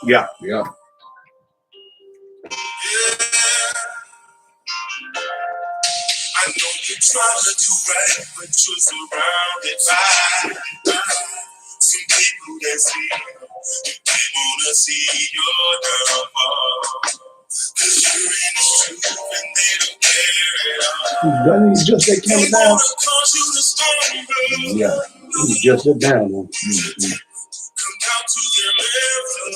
Yeah. Yeah. I know you're trying to do right, but you're surrounded by some people that see you. They wanna see your downfall. Cause you're in the truth and they don't care at all. Doesn't he just that camera They down? wanna cause you to stumble. Yeah. He just sit down. Come down to their level.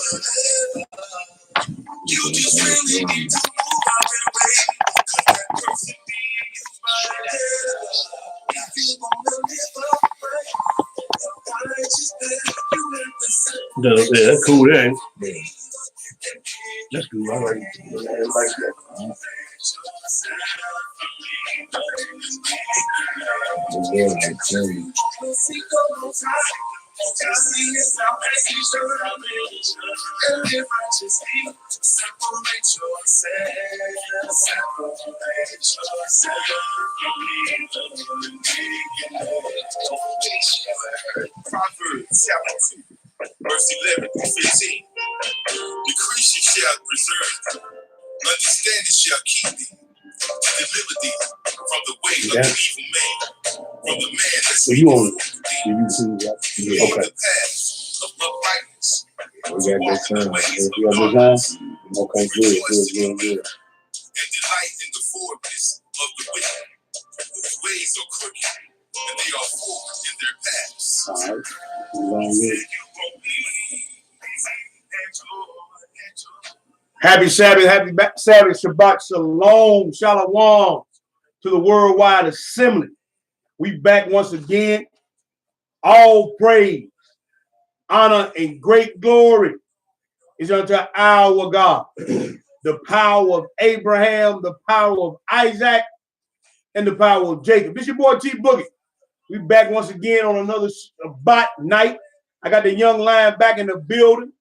You just really need to move out their way. Cause that person being used by the if you wanna live up right, Yeah, that's cool, that ain't. Yeah. That's cool. I like that. Proverbs chapter 2, verse 11 through 15. Decrease shall preserve, understanding shall keep thee, to deliver thee from the way of the evil man, from the man that So you on YouTube, yeah. Okay. the path of uprightness. We got this time. Okay, good. And delight in the forwardness of the wicked, whose ways are crooked, and they are forward in their paths. All right. Happy Sabbath, Sabbath, Shabbat, Shalom, Shalom to the worldwide assembly. We back once again. All praise, honor, and great glory is unto our God. The power of Abraham, the power of Isaac, and the power of Jacob. This your boy T Boogie. We back once again on another Shabbat night. I got the young lion back in the building,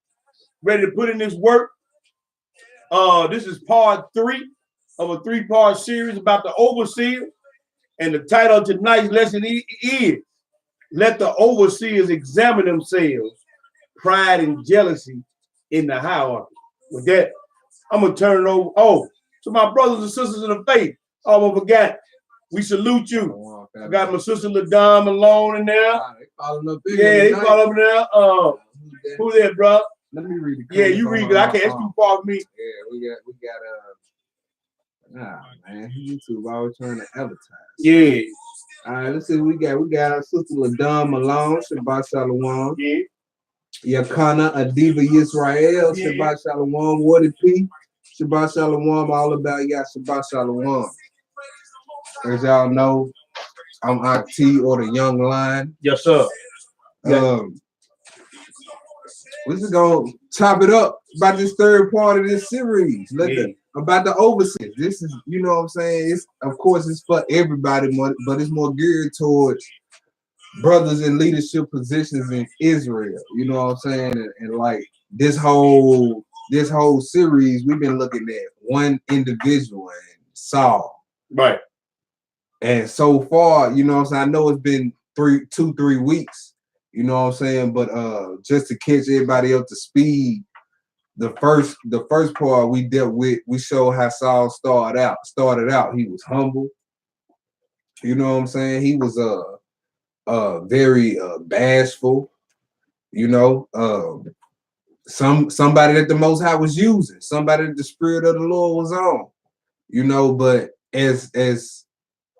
ready to put in this work. This is part 3 of a 3-part series about the overseer. And the title of tonight's lesson is Let the Overseers Examine Themselves, Pride and Jealousy in the Hierarchy. With that, I'm going to turn it over to my brothers and sisters in the faith. Oh, I forgot. We salute you. I got my sister LaDon Malone in there. They follow up there. Who's that, bro? Let me read it. Yeah, you read it. I can't. It's too far for me. Yeah, we got man, YouTube always trying to advertise. Yeah. All right, let's see. We got our sister LaDon Malone, Shabbat Shalom. Yeah. Yakana Adiva Yisrael, Shabbat Shalom. Woody P, Shabbat Shalom. All about y'all, Shabbat Shalom. As y'all know, I'm Akti or the Young Lion. Yes, sir. We're just gonna chop it up about this third part of this series. About the overseers. This is, you know what I'm saying? It's, of course, it's for everybody, but it's more geared towards brothers in leadership positions in Israel. You know what I'm saying? And like this whole series, we've been looking at one individual, and Saul. Right. And so far, you know what I'm saying? I know it's been 3 weeks. You know what I'm saying? But just to catch everybody up to speed, the first part we dealt with, we showed how Saul started out. He was humble. You know what I'm saying? He was very bashful. You know, somebody that the Most High was using, somebody that the Spirit of the Lord was on. You know, but as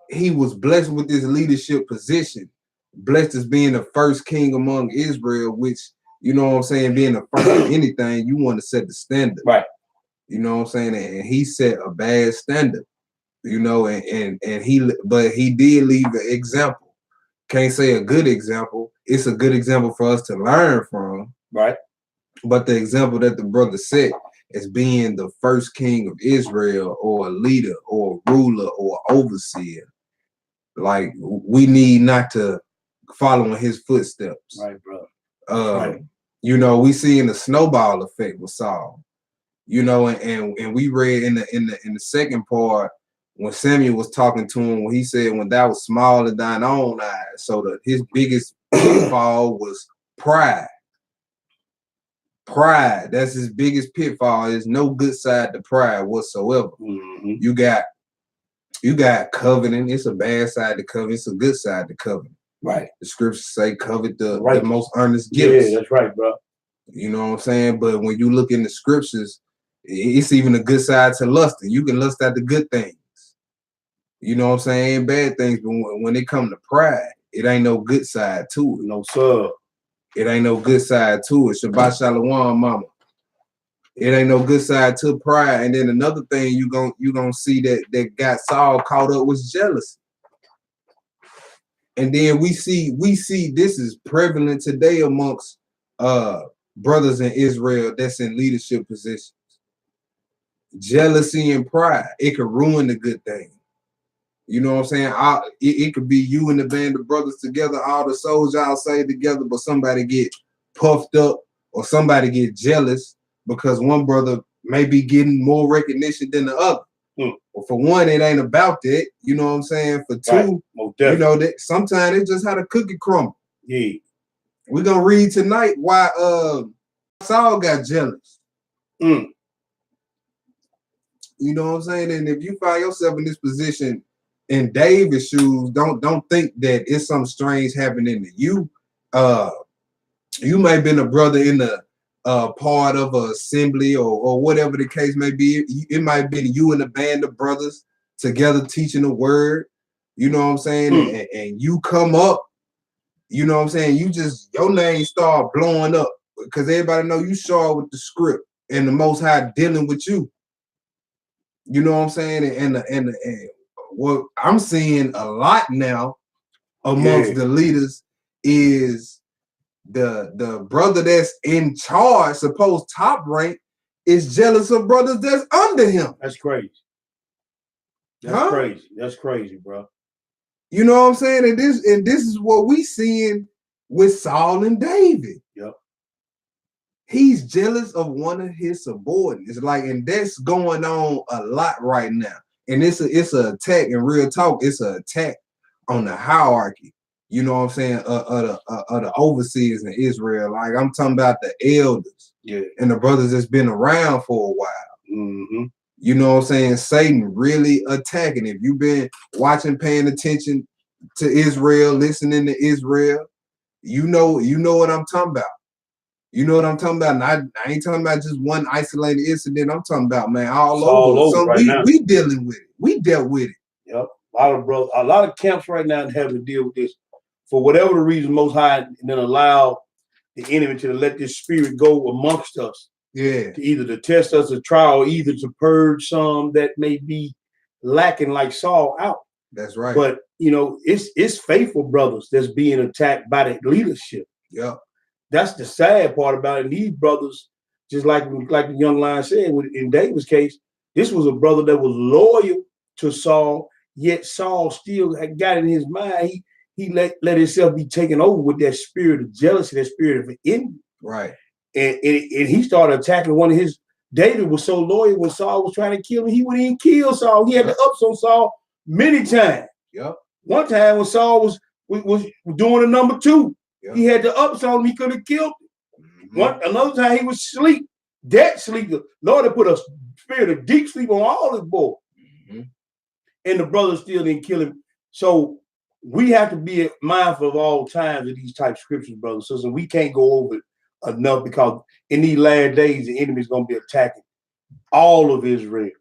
he was blessed with this leadership position, blessed as being the first king among Israel, which, you know what I'm saying, being the first of anything, you want to set the standard. Right. You know what I'm saying? And he set a bad standard, you know, and he did leave an example. Can't say a good example. It's a good example for us to learn from. Right. But the example that the brother set as being the first king of Israel, or a leader or a ruler or overseer, like, we need not to follow in his footsteps. Right, bro. Right. You know, we see in the snowball effect with Saul. You know, and we read in the second part when Samuel was talking to him, when he said, "When thou was small in thine own eyes," so that his biggest fall was pride. Pride, that's his biggest pitfall. There's no good side to pride whatsoever. Mm-hmm. You got coveting. It's a bad side to covet. It's a good side to covet. Right. The scriptures say covet the Right. most earnest gifts. Yeah, that's right, bro. You know what I'm saying? But when you look in the scriptures, it's even a good side to lusting. You can lust at the good things. You know what I'm saying? Bad things. But when it comes to pride, it ain't no good side to it. No, sir. It ain't no good side to it. Shabbat Shalom, mama. It ain't no good side to pride. And then another thing you gonna see that got Saul caught up was jealousy. And then we see this is prevalent today amongst brothers in Israel that's in leadership positions. Jealousy and pride, it could ruin the good thing. You know what I'm saying? It could be you and the band of brothers together, all the souls y'all say together, but somebody get puffed up or somebody get jealous because one brother may be getting more recognition than the other. Well, for one, it ain't about that. You know what I'm saying? For two, you know that sometimes it's just how the cookie crumble. Yeah. We're gonna read tonight why Saul got jealous. You know what I'm saying? And if you find yourself in this position in David's shoes, don't think that it's something strange happening to you. You might have been a brother in the part of an assembly or whatever the case may be. It might have been you and a band of brothers together teaching the word. You know what I'm saying? And you come up, you know what I'm saying? Your name start blowing up because everybody know you saw with the script and the Most High dealing with you. You know what I'm saying? And what I'm seeing a lot now amongst the leaders is the brother that's in charge, supposed top rank, is jealous of brothers that's under him. That's crazy. That's crazy. That's crazy, bro. You know what I'm saying? And this is what we seeing with Saul and David. Yep. He's jealous of one of his subordinates. And that's going on a lot right now. And it's an attack, in real talk, it's an attack on the hierarchy. You know what I'm saying? Of the overseers in Israel. Like I'm talking about the elders, and the brothers that's been around for a while. You know what I'm saying? Satan really attacking. If you've been watching, paying attention to Israel, listening to Israel, you know what I'm talking about. You know what I'm talking about? And I ain't talking about just one isolated incident. I'm talking about, man, all over. So right now. We dealing with it. We dealt with it. Yep. A lot of camps right now having to deal with this. For whatever the reason, Most High then allow the enemy to let this spirit go amongst us. Yeah. To either to test us a trial, or either to purge some that may be lacking like Saul out. That's right. But it's faithful brothers that's being attacked by that leadership. Yeah. That's the sad part about it. And these brothers, just like the young lion said, in David's case, this was a brother that was loyal to Saul, yet Saul still had got in his mind. He let himself be taken over with that spirit of jealousy, that spirit of envy. Right. And he started attacking one of his. David was so loyal when Saul was trying to kill him, he wouldn't even kill Saul. He had the ups on Saul many times. Yep. One time when Saul was doing a number 2, he had the ups on him, he could have killed him. Another time he was asleep, dead sleep. The Lord had put a spirit of deep sleep on all his boys. And the brothers still didn't kill him. So we have to be mindful of all times of these type of scriptures, brothers and sisters. We can't go over it enough because in these last days, the enemy is going to be attacking all of Israel.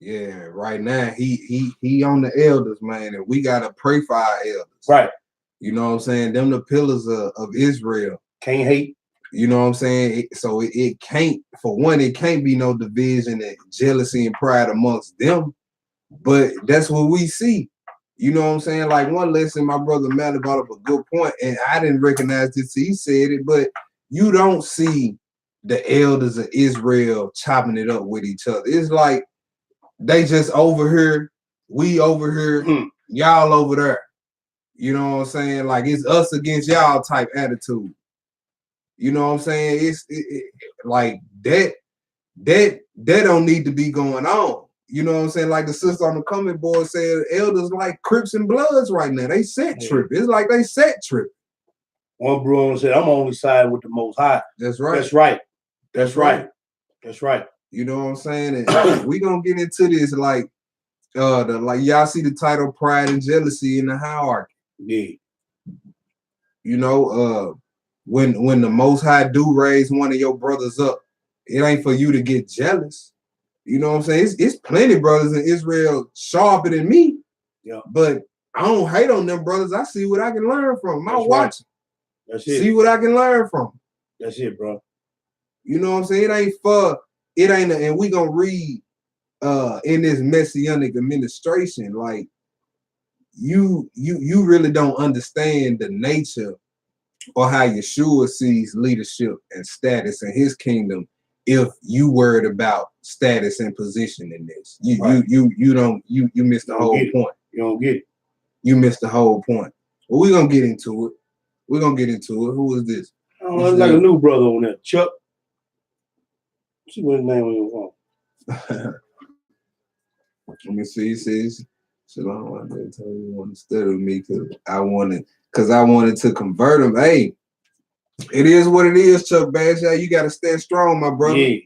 Yeah. Right now, he on the elders, man, and we gotta pray for our elders. Right. You know what I'm saying? Them the pillars of Israel. Can't hate. You know what I'm saying? So it can't, for one, it can't be no division and jealousy and pride amongst them. But that's what we see. You know what I'm saying? Like one lesson, my brother Matt brought up a good point, and I didn't recognize this till he said it, but you don't see the elders of Israel chopping it up with each other. It's like they just over here, we over here, y'all over there. You know what I'm saying? Like it's us against y'all type attitude. You know what I'm saying? It's like that don't need to be going on. You know what I'm saying? Like the sister on the comment board said, elders like Crips and Bloods right now. They set trip. It's like they set trip. One brother said, I'm only siding with the Most High. That's right. That's right. That's right. That's right. You know what I'm saying? And we gonna get into this like y'all see the title Pride and Jealousy in the Hierarchy. Yeah. You know, when the Most High do raise one of your brothers up, it ain't for you to get jealous. You know what I'm saying? It's plenty brothers in Israel sharper than me. Yeah. But I don't hate on them brothers. I see what I can learn from them. I watch them. That's it. See what I can learn from them. That's it, bro. You know what I'm saying? And we gonna read in this messianic administration, like you really don't understand the nature or how Yeshua sees leadership and status in his kingdom if you worried about status and position in this. You missed the whole point. You don't get it. You missed the whole point. Well, we're gonna get into it. We're gonna get into it. Who is this? Oh, it's like a new brother on there. Chuck. See what his name on your phone. Let me see. He says, "So I don't want to tell you want to study with me because I wanted to convert him." Hey, it is what it is, Chuck Bagshaw. You got to stand strong, my brother. Yeah.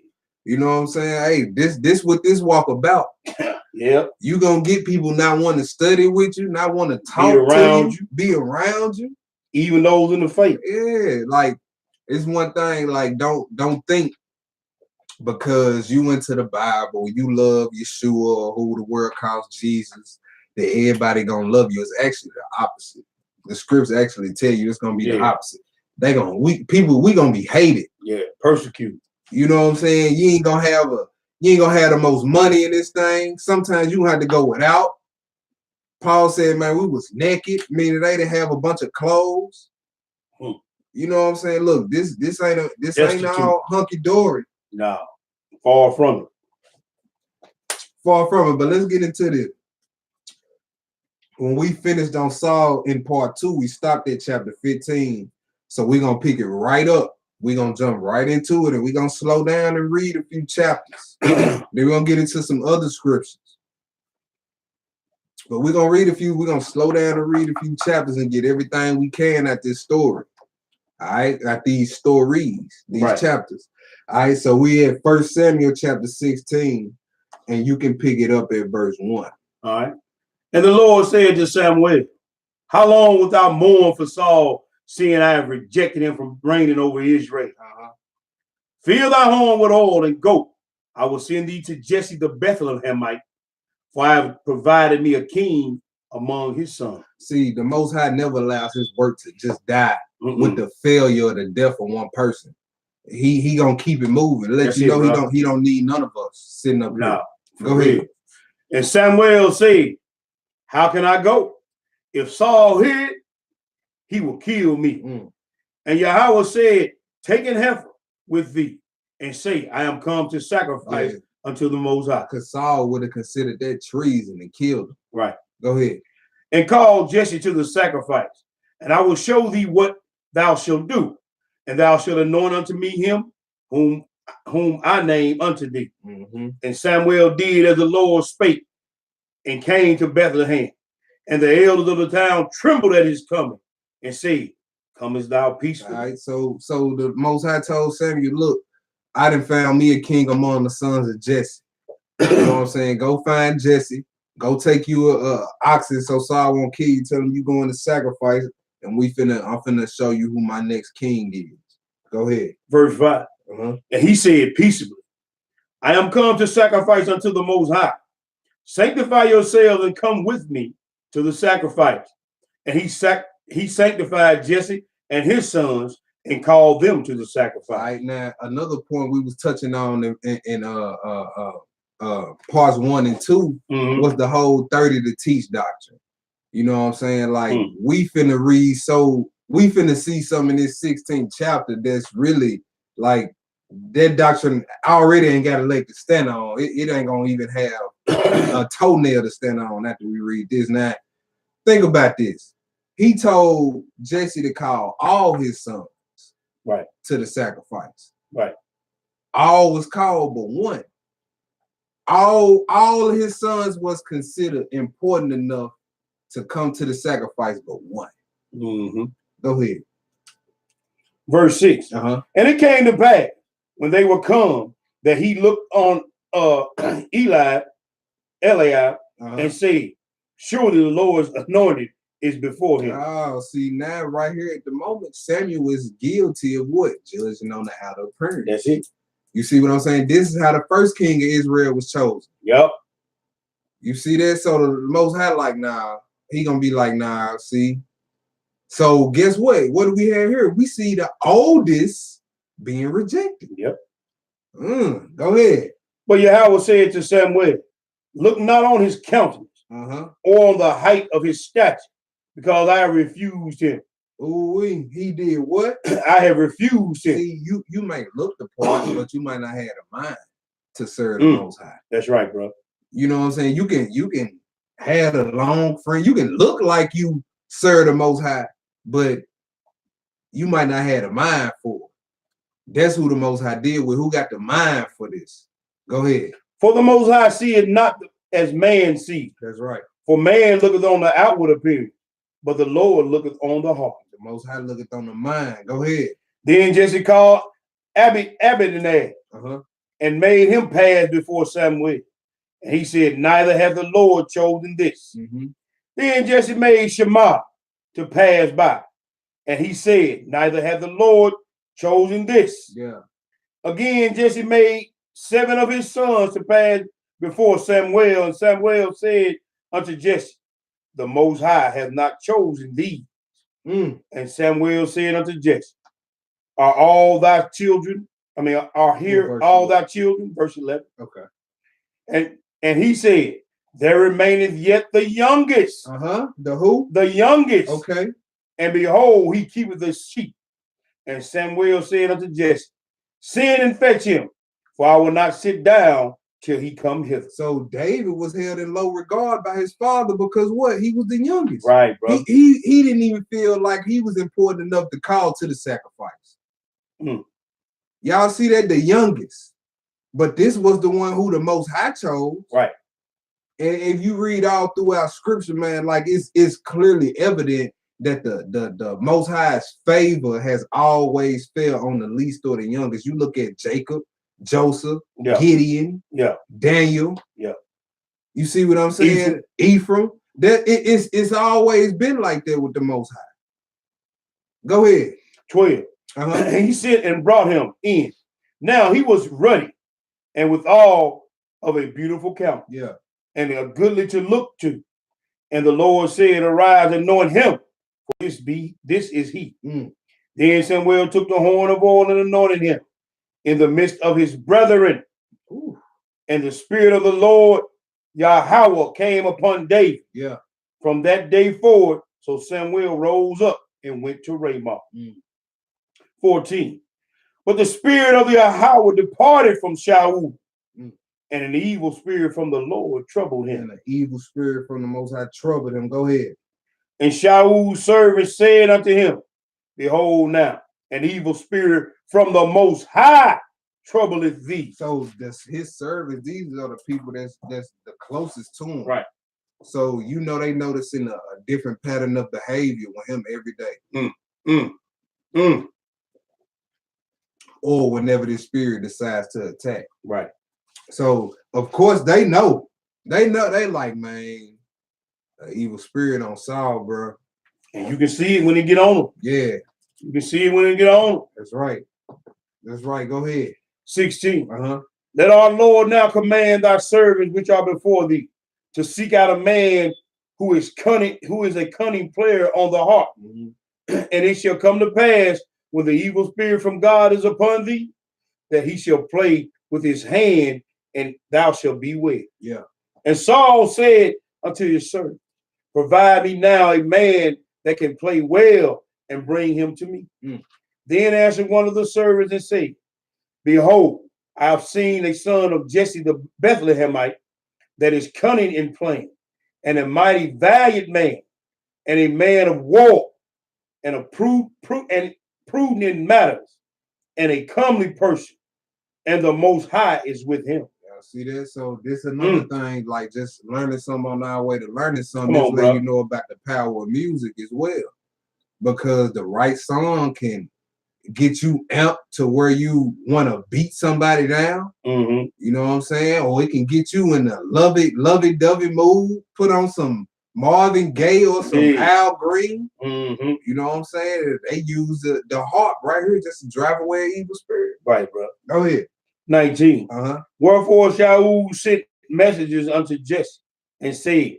You know what I'm saying? Hey, this what this walk about. Yeah. You gonna get people not want to study with you, not want to talk to you, be around you, even those in the faith. Yeah, like it's one thing. Like don't think because you went to the Bible, you love Yeshua or who the world calls Jesus, that everybody gonna love you. It's actually the opposite. The scripts actually tell you it's gonna be the opposite. We gonna be hated. Yeah, persecuted. You know what I'm saying? You ain't gonna have the most money in this thing. Sometimes you have to go without. Paul said, man, we was naked, meaning they didn't have a bunch of clothes. You know what I'm saying? Look, this ain't all hunky dory. No, far from it. Far from it. But let's get into this. When we finished on Saul in part 2, we stopped at chapter 15. So we're gonna pick it right up. We're gonna jump right into it, and we're gonna slow down and read a few chapters. Then we're gonna get into some other scriptures. But we're gonna slow down and read a few chapters and get everything we can at this story. All right, at these stories, these chapters. All right, so we at 1 Samuel chapter 16, and you can pick it up at verse 1. All right. And the Lord said to Samuel, how long wilt thou mourn for Saul, seeing I have rejected him from reigning over Israel? Fill thy horn with oil and go. I will send thee to Jesse the Bethlehemite, for I have provided me a king among his sons. See, the Most High never allows his work to just die with the failure or the death of one person. He gonna keep it moving. Let you know he don't need none of us sitting up here. Go ahead. And Samuel said, how can I go? If Saul hear it, he will kill me. And Yahweh said, take an heifer with thee and say, I am come to sacrifice unto the Most High. Because Saul would have considered that treason and killed him. Right. Go ahead. And call Jesse to the sacrifice, and I will show thee what thou shalt do, and thou shalt anoint unto me him whom I name unto thee. And Samuel did as the Lord spake, and came to Bethlehem. And the elders of the town trembled at his coming, and said, comest thou peacefully? All right, so the Most High told Samuel, look, I done found me a king among the sons of Jesse. You know what I'm saying? Go find Jesse. Go take you a oxen so Saul won't kill you. Tell him you going to sacrifice, and I'm finna show you who my next king is. Go ahead. Verse 5. And he said peaceably, I am come to sacrifice unto the Most High. Sanctify yourselves and come with me to the sacrifice. And he sanctified Jesse and his sons and called them to the sacrifice. All right, now another point we was touching on in parts 1 and 2 was the whole 30 to teach doctrine. You know what I'm saying? Like we finna see some in this 16th chapter that's really like that doctrine already ain't got a leg to stand on. It ain't gonna even have a toenail to stand on after we read this. Now, think about this. He told Jesse to call all his sons to the sacrifice. All was called but one. All of his sons was considered important enough to come to the sacrifice but one. Go ahead. Verse 6. Uh-huh. And it came to pass when they were come that he looked on Eliab, and said, surely the Lord's anointed is before him. Oh, see, now right here at the moment, Samuel is guilty of what? Judging on the outer appearance. That's it. You see what I'm saying? This is how the first king of Israel was chosen. Yep. You see that? So the Most High like, nah. He gonna be like, nah, see? So guess what? What do we have here? We see the oldest being rejected. Yep. Go ahead. But Yahweh said to Samuel, look not on his countenance or on the height of his stature, because I have refused him. Oh, he did what? I have refused him. See, you might look the part, but you might not have a mind to serve the Most High. That's right, bro. You know what I'm saying? You can have a long frame. You can look like you serve the Most High, but you might not have a mind for it. That's who the Most High deal with. Who got the mind for this? Go ahead. For the Most High seeth not as man sees. That's right. For man looketh on the outward appearance, but the Lord looketh on the heart. The Most High looketh on the mind. Go ahead. Then Jesse called Abinadab and made him pass before Samuel. And he said, neither hath the Lord chosen this. Then Jesse made Shammah to pass by. And he said, neither hath the Lord chosen this. Yeah. Again, Jesse made 7 of his sons to pass before Samuel. And Samuel said unto Jesse, the Most High hath not chosen thee. And Samuel said unto Jesse, are all thy children, are here all thy children? Verse 11. Okay. And he said, there remaineth yet the youngest. The who? The youngest. Okay. And behold, he keepeth the sheep. And Samuel said unto Jesse, send and fetch him, for I will not sit down till he come hither. So David was held in low regard by his father because what? He was the youngest. Right, bro. He didn't even feel like he was important enough to call to the sacrifice. Y'all see that? The youngest. But this was the one who the Most High chose. Right. And if you read all throughout scripture, man, like it's clearly evident that the Most High's favor has always fell on the least or the youngest. You look at Jacob, Joseph, Gideon, Daniel. You see what I'm saying? Ephraim. That it's always been like that with the Most High. Go ahead. 12. And he sent and brought him in. Now he was ruddy and withal of a beautiful countenance, and a goodly to look to. And the Lord said, arise, anoint him, for this is he. Then Samuel took the horn of oil and anointed him in the midst of his brethren. And the Spirit of the Lord Yahweh came upon David. From that day forward, so Samuel rose up and went to Ramah. 14. But the Spirit of Yahweh departed from Shaul, and an evil spirit from the Lord troubled him. And an evil spirit from the Most High troubled him. Go ahead. And Shaul's servant said unto him, behold now, an evil spirit from the Most High troubleth thee. So that's his servants. These are the people that's the closest to him. Right. So you know they noticing a different pattern of behavior with him every day. Or whenever this spirit decides to attack. Right. So of course they know. They like, man, an evil spirit on Saul, bro. And you can see it when they get on him. Yeah. You can see it when they get on him. That's right. That's right. Go ahead. 16. Let our Lord now command thy servants which are before thee to seek out a man who is cunning, who is a cunning player on the harp. And it shall come to pass when the evil spirit from God is upon thee, that he shall play with his hand, and thou shalt be well. And Saul said unto his servant, provide me now a man that can play well, and bring him to me. Then answered one of the servants and said, behold, I have seen a son of Jesse the Bethlehemite that is cunning in playing, and a mighty valiant man, and a man of war, and a prudent in matters, and a comely person, and the Most High is with him. See that? So this is another thing, like just learning something on our way to learning something. This way you know about the power of music as well. Because the right song can get you amped to where you want to beat somebody down. Mm-hmm. You know what I'm saying? Or it can get you in a lovey-dovey mood. Put on some Marvin Gaye or some Al Green. Mm-hmm. You know what I'm saying? They use the harp right here just to drive away an evil spirit. Right, bro. Go ahead. 19. Wherefore Shaul sent messages unto Jesse and said,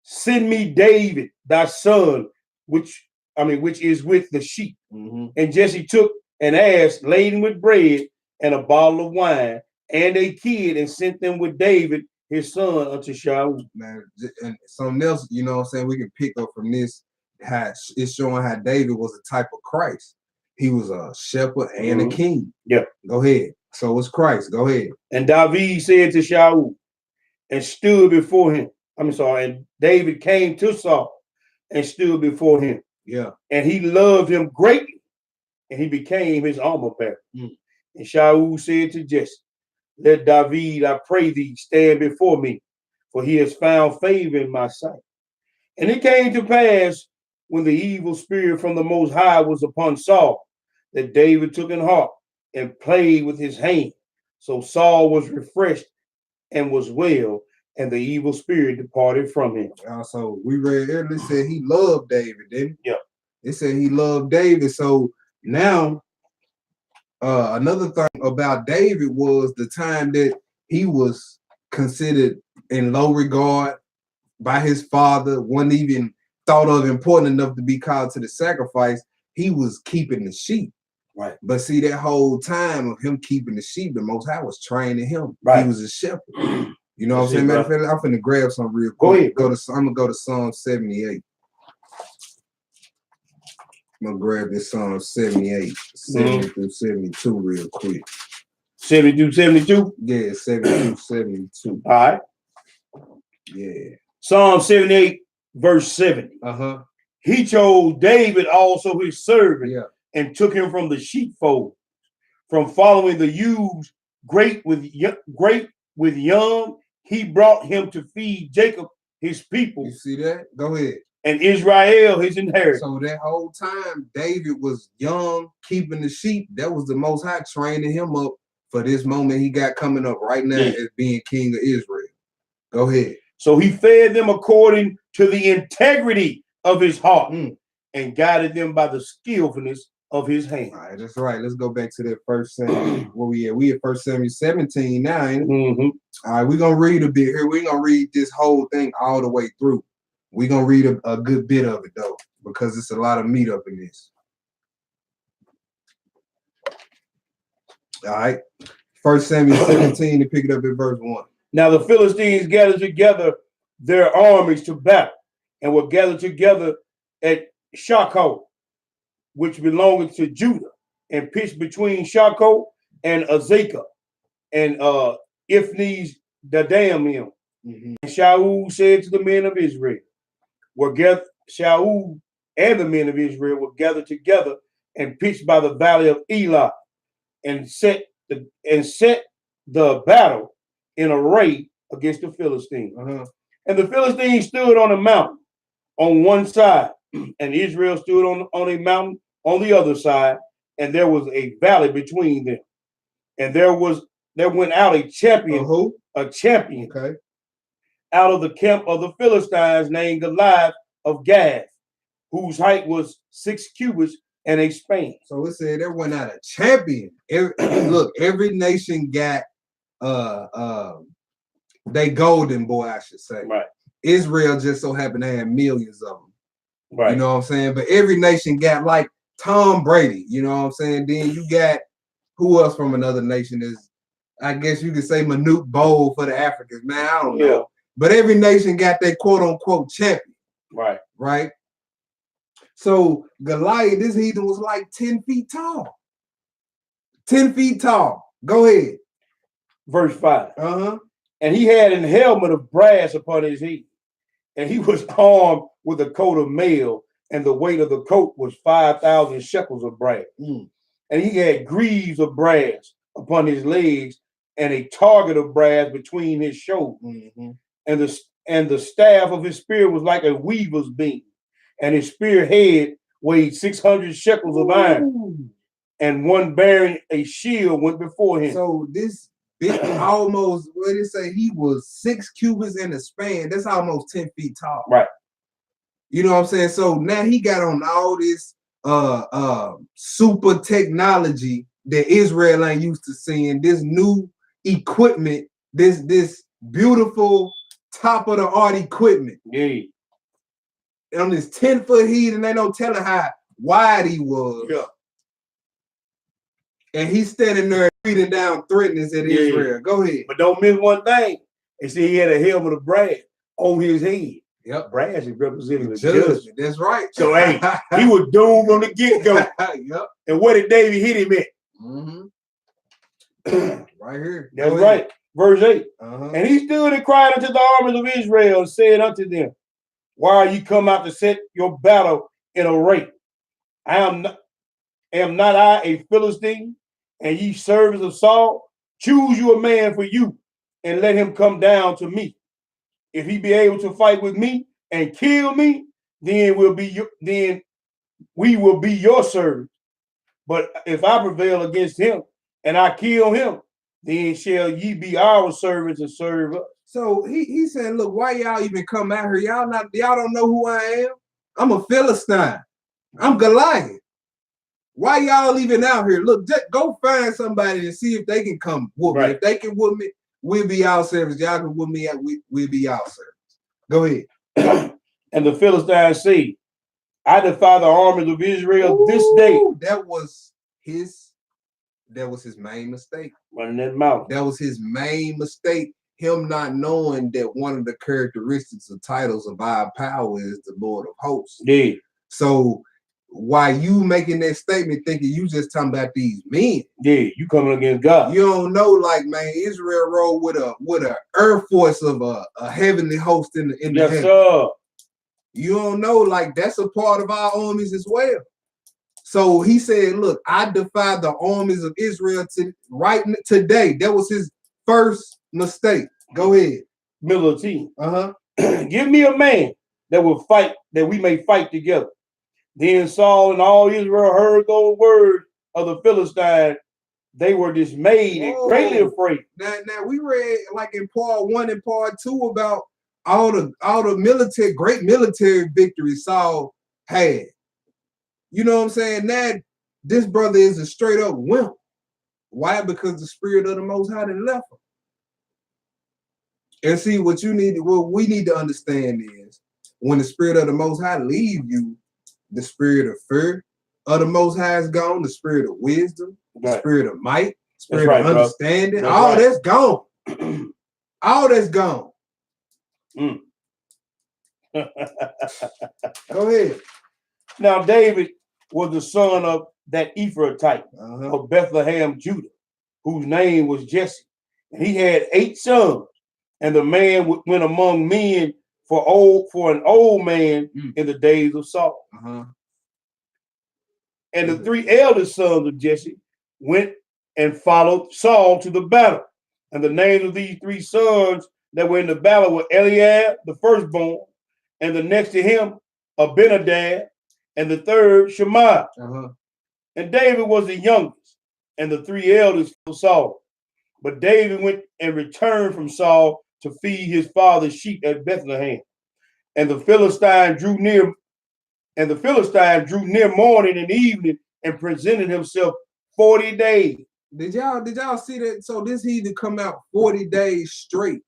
send me David, thy son, which is with the sheep. Mm-hmm. And Jesse took an ass laden with bread and a bottle of wine and a kid and sent them with David, his son, unto Shaul. Man, and something else, you know what I'm saying, we can pick up from this, how it's showing how David was a type of Christ. He was a shepherd and a king. Yeah. Go ahead. So was Christ. Go ahead. And David said to Shaul and stood before him. And David came to Saul and stood before him. Yeah. And he loved him greatly, and he became his armor bearer. And Shaul said to Jesse, let David, I pray thee, stand before me, for he has found favor in my sight. And it came to pass, when the evil spirit from the Most High was upon Saul, that David took an harp and played with his hand. So Saul was refreshed and was well, and the evil spirit departed from him. Also, we read earlier, it said he loved David, didn't it? Yeah. It said he loved David. So now, another thing about David was the time that he was considered in low regard by his father, wasn't even thought of important enough to be called to the sacrifice. He was keeping the sheep. Right. But see, that whole time of him keeping the sheep, the Most High was training him. Right. He was a shepherd. You know what I'm saying? Matter of fact, I'm finna grab some real quick. Go ahead. I'm gonna go to Psalm 78. I'm gonna grab this Psalm 78, 70 through 72 real quick. 70 through 72? Yeah, 70 through 72. All right. Yeah. Psalm 78, verse 70. He chose David also his servant, and took him from the sheepfold, from following the ewes great with young. He brought him to feed Jacob his people. You see that? Go ahead. And Israel his inheritance. So that whole time, David was young, keeping the sheep. That was the Most High training him up for this moment he got coming up right now as being king of Israel. Go ahead. So he fed them according to the integrity of his heart and guided them by the skillfulness of his hand. All right, that's right. Let's go back to that First Samuel. Where we at? We at 1 Samuel 17 now, ain't it? All right, we're going to read a bit here. We're going to read this whole thing all the way through. We're going to read a good bit of it, though, because it's a lot of meat up in this. All right. 1 Samuel 17, to pick it up at verse 1. Now the Philistines gathered together their armies to battle, and were gathered together at Shako, which belonged to Judah, and pitched between Shako and Azekah, and Ifnes Dadamim. And Shaul said to the men of Israel, Shaul and the men of Israel were gathered together and pitched by the valley of Elah, and set the battle in array against the Philistines. And the Philistines stood on a mountain on one side, and Israel stood on a mountain on the other side, and there was a valley between them. And there went out a champion, out of the camp of the Philistines, named Goliath of Gath, whose height was 6 cubits and a span. So it said there went out a champion. Every nation got they golden boy, I should say. Right. Israel just so happened to have millions of them. Right. You know what I'm saying? But every nation got like Tom Brady. You know what I'm saying? Then you got who else from another nation is, I guess you could say Manute Bowl for the Africans. Man, I don't know. But every nation got their quote unquote champion. Right. Right. So Goliath, this heathen was like 10 feet tall. 10 feet tall. Go ahead. Verse 5. And he had an helmet of brass upon his head, and he was armed with a coat of mail, and the weight of the coat was 5,000 shekels of brass. And he had greaves of brass upon his legs, and a target of brass between his shoulders. And the staff of his spear was like a weaver's beam, and his spear head weighed 600 shekels of iron. and one bearing a shield went before him. So this big almost, what did it say? He was 6 cubits in the span. That's almost 10 feet tall. Right. You know what I'm saying? So now he got on all this super technology that Israel ain't used to seeing, this new equipment, this beautiful top of the art equipment. Yeah. On this 10-foot heat, and they don't tell her how wide he was. Yeah. And he's standing there breathing down threatenings at Israel. Go ahead. But don't miss one thing. They see he had a helmet of brass on his head. Yep. Brass is representing the judgment. judgment. That's right. So hey, he was doomed from the get-go. Yep. And where did David hit him at? Right here. That's right. Verse 8. And he stood and cried unto the armies of Israel and said unto them, why are you come out to set your battle in array? Am not I a Philistine, and ye servants of Saul? Choose you a man for you, and let him come down to me. If he be able to fight with me and kill me, then we will be your servants. But if I prevail against him and I kill him, then shall ye be our servants and serve us. So he said, look, why y'all even come out here? Y'all don't know who I am? I'm a Philistine. I'm Goliath. Why y'all even out here? Look, just go find somebody and see if they can come whoop me. If they can whoop me, we'll be our servants. Y'all can whoop me, we'll be our servants. Go ahead. And the Philistines say, I defy the armies of Israel this day. That was his main mistake. Running that mouth. That was his main mistake. Him not knowing that one of the characteristics of titles of our power is the Lord of hosts. Yeah. So why you making that statement thinking you just talking about these men? Yeah, you coming against God. You don't know, like, man, Israel rode with a air force of a heavenly host in the yes, heaven. sir. You don't know, like, that's a part of our armies as well. So he said, look, I defy the armies of Israel right today. That was his first mistake. Go ahead. Middle of the team. Give me a man that will fight, that we may fight together. Then Saul and all Israel heard those words of the Philistines. They were dismayed and greatly afraid. Now we read, like, in part 1 and part 2 about all the great military victories Saul had. You know what I'm saying? Now this brother is a straight up wimp. Why? Because the spirit of the Most High done left him. And see, what we need to understand is, when the spirit of the Most High leave you, the spirit of fear of the Most High is gone, the spirit of wisdom, the spirit of might, spirit of understanding, all that's gone. All that's gone. Go ahead. Now David was the son of that Ephrathite of Bethlehem, Judah, whose name was Jesse. And he had 8 sons, and the man went among men for an old man in the days of Saul. And the 3 eldest sons of Jesse went and followed Saul to the battle. And the names of these 3 sons that were in the battle were Eliab, the firstborn, and the next to him, Abinadab, and the third, Shema. And David was the youngest, and the 3 eldest of Saul. But David went and returned from Saul to feed his father's sheep at Bethlehem. And the Philistine drew near morning and evening and presented himself 40 days. Did y'all see that? So this heathen come out 40 days straight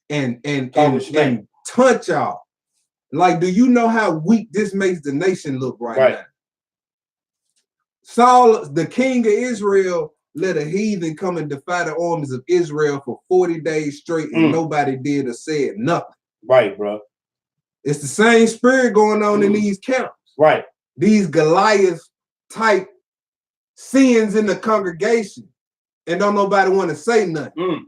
and taunt y'all. Like, do you know how weak this makes the nation look right now? Saul, the king of Israel, let a heathen come and defy the armies of Israel for 40 days straight, and nobody did or said nothing. Right, bro. It's the same spirit going on in these camps. Right. These Goliath type sins in the congregation, and don't nobody want to say nothing.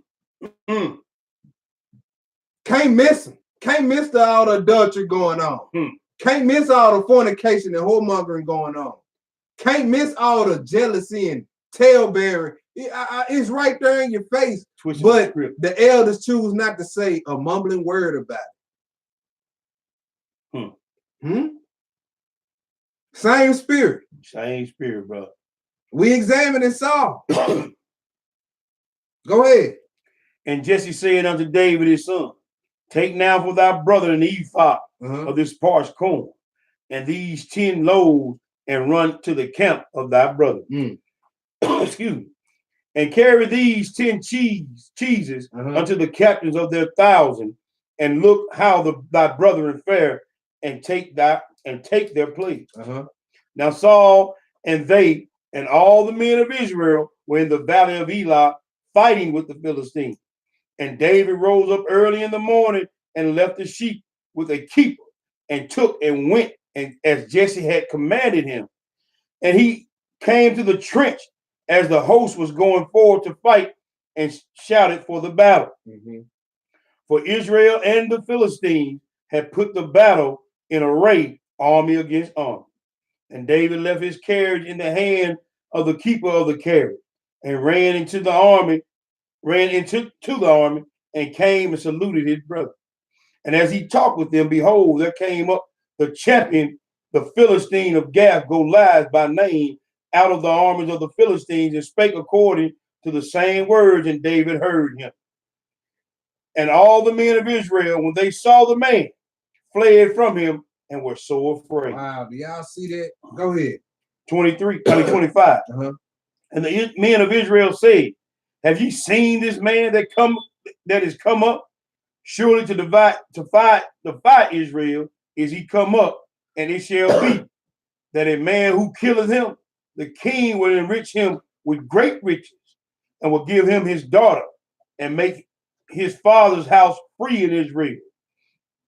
Can't miss them. Can't miss all the adultery going on. Can't miss all the fornication and whoremongering going on. Can't miss all the jealousy and talebearing. It's right there in your face. But the elders choose not to say a mumbling word about it. Same spirit. Same spirit, bro. We examining Saul. Go ahead. And Jesse said unto David his son, take now for thy brother an ephah of this parched corn, and these 10 loaves, and run to the camp of thy brother. Excuse me. And carry these 10 cheeses unto the captains of their 1,000, and look how thy brethren fare, and take their place. Now Saul and they and all the men of Israel were in the valley of Elah fighting with the Philistines. And David rose up early in the morning and left the sheep with a keeper, and took and went, and as Jesse had commanded him. And he came to the trench as the host was going forward to fight, and shouted for the battle. For Israel and the Philistines had put the battle in array, army against army. And David left his carriage in the hand of the keeper of the carriage, and ran into the army, and came and saluted his brother. And as he talked with them, behold, there came up the champion, the Philistine of Gath, Goliath by name, out of the armies of the Philistines, and spake according to the same words, and David heard him. And all the men of Israel, when they saw the man, fled from him and were so afraid. Wow, do y'all see that? Go ahead. 25. And the men of Israel said, have ye seen this man that is come up? Surely to fight Israel is he come up, and it shall be that a man who killeth him, the king will enrich him with great riches, and will give him his daughter, and make his father's house free in Israel.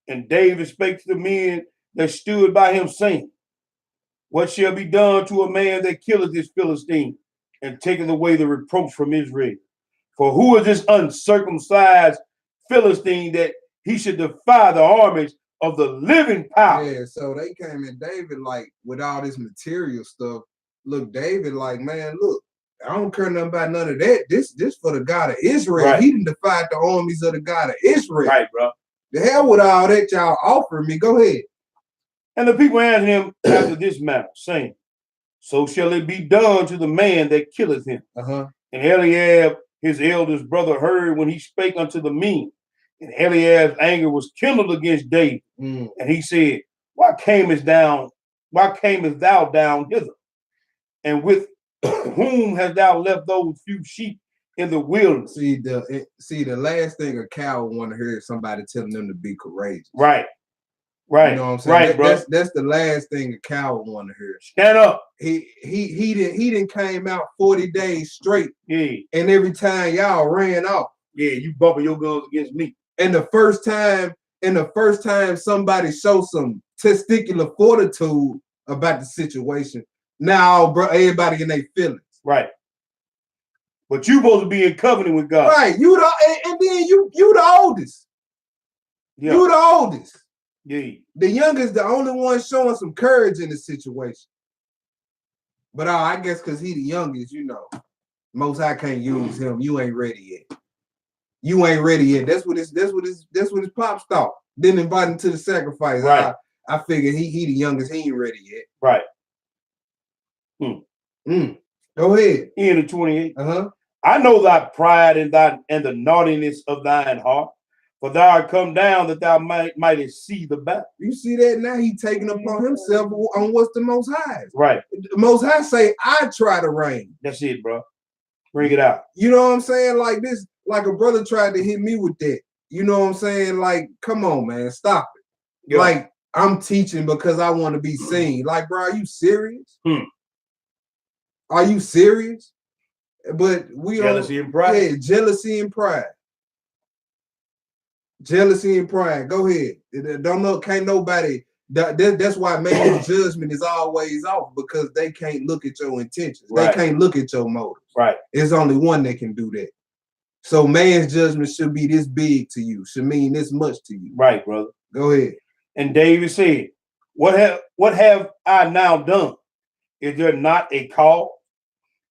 And David spake to the men that stood by him, saying, what shall be done to a man that killeth this Philistine, and taketh away the reproach from Israel? For who is this uncircumcised Philistine that he should defy the armies of the living power? Yeah, so they came in David like with all this material stuff. Look, David, like, man, look, I don't care nothing about none of that. This for the God of Israel. Right. He didn't defy the armies of the God of Israel. Right, bro. The hell with all that y'all offering me. Go ahead. And the people answered him after this manner, saying, so shall it be done to the man that killeth him. And Eliab, his eldest brother, heard when he spake unto the men. And Eliab's anger was kindled against David. And he said, why camest thou down hither? And with whom hast thou left those few sheep in the wilderness? See, the last thing a cow would want to hear is somebody telling them to be courageous. Right. You know what I'm saying? Right, bro. That's the last thing a cow would want to hear. Stand up. He didn't came out 40 days straight. Yeah. And every time y'all ran off. Yeah, you bumping your guns against me. And the first time somebody showed some testicular fortitude about the situation, now bro, everybody in their feelings. Right. But you supposed to be in covenant with God. Right. And then you the oldest. Yeah. You the oldest. Yeah. The youngest, the only one showing some courage in the situation. But I guess because he the youngest, you know, Most High can't use him. You ain't ready yet. You ain't ready yet. That's what his pops thought. Didn't invite him to the sacrifice. Right. I figured he the youngest. He ain't ready yet. Right. Go ahead. In the 28. I know thy pride and the naughtiness of thine heart, for thou art come down that thou mightest see the battle. You see that now? He taking upon himself on what's the Most High. Right. The Most High say, I try to reign. That's it, bro. Bring it out. You know what I'm saying? Like this, like a brother tried to hit me with that. You know what I'm saying? Like, come on, man, stop it. Yeah. Like, I'm teaching because I want to be seen. Like, bro, are you serious? Are you serious? But we jealousy and pride. Yeah, jealousy and pride. Jealousy and pride. Go ahead. Can't nobody. That's why man's judgment is always off, because they can't look at your intentions. Right. They can't look at your motives. Right. There's only one that can do that. So man's judgment should be this big to you, should mean this much to you. Right, brother. Go ahead. And David said, what have I now done? Is there not a call?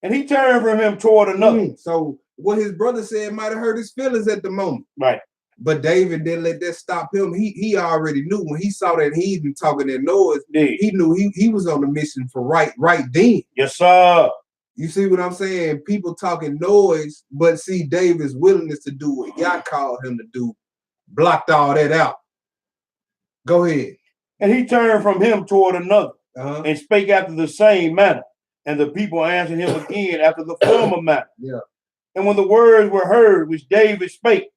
And he turned from him toward another. So what his brother said might have hurt his feelings at the moment. Right. But David didn't let that stop him. He already knew when he saw that heathen talking that noise. Yeah. He knew he was on the mission for right then. Yes, sir. You see what I'm saying? People talking noise, but see David's willingness to do what Yah called him to do, blocked all that out. Go ahead. And he turned from him toward another, and spake after the same manner. And the people answered him again after the former manner. Yeah. And when the words were heard which David spake,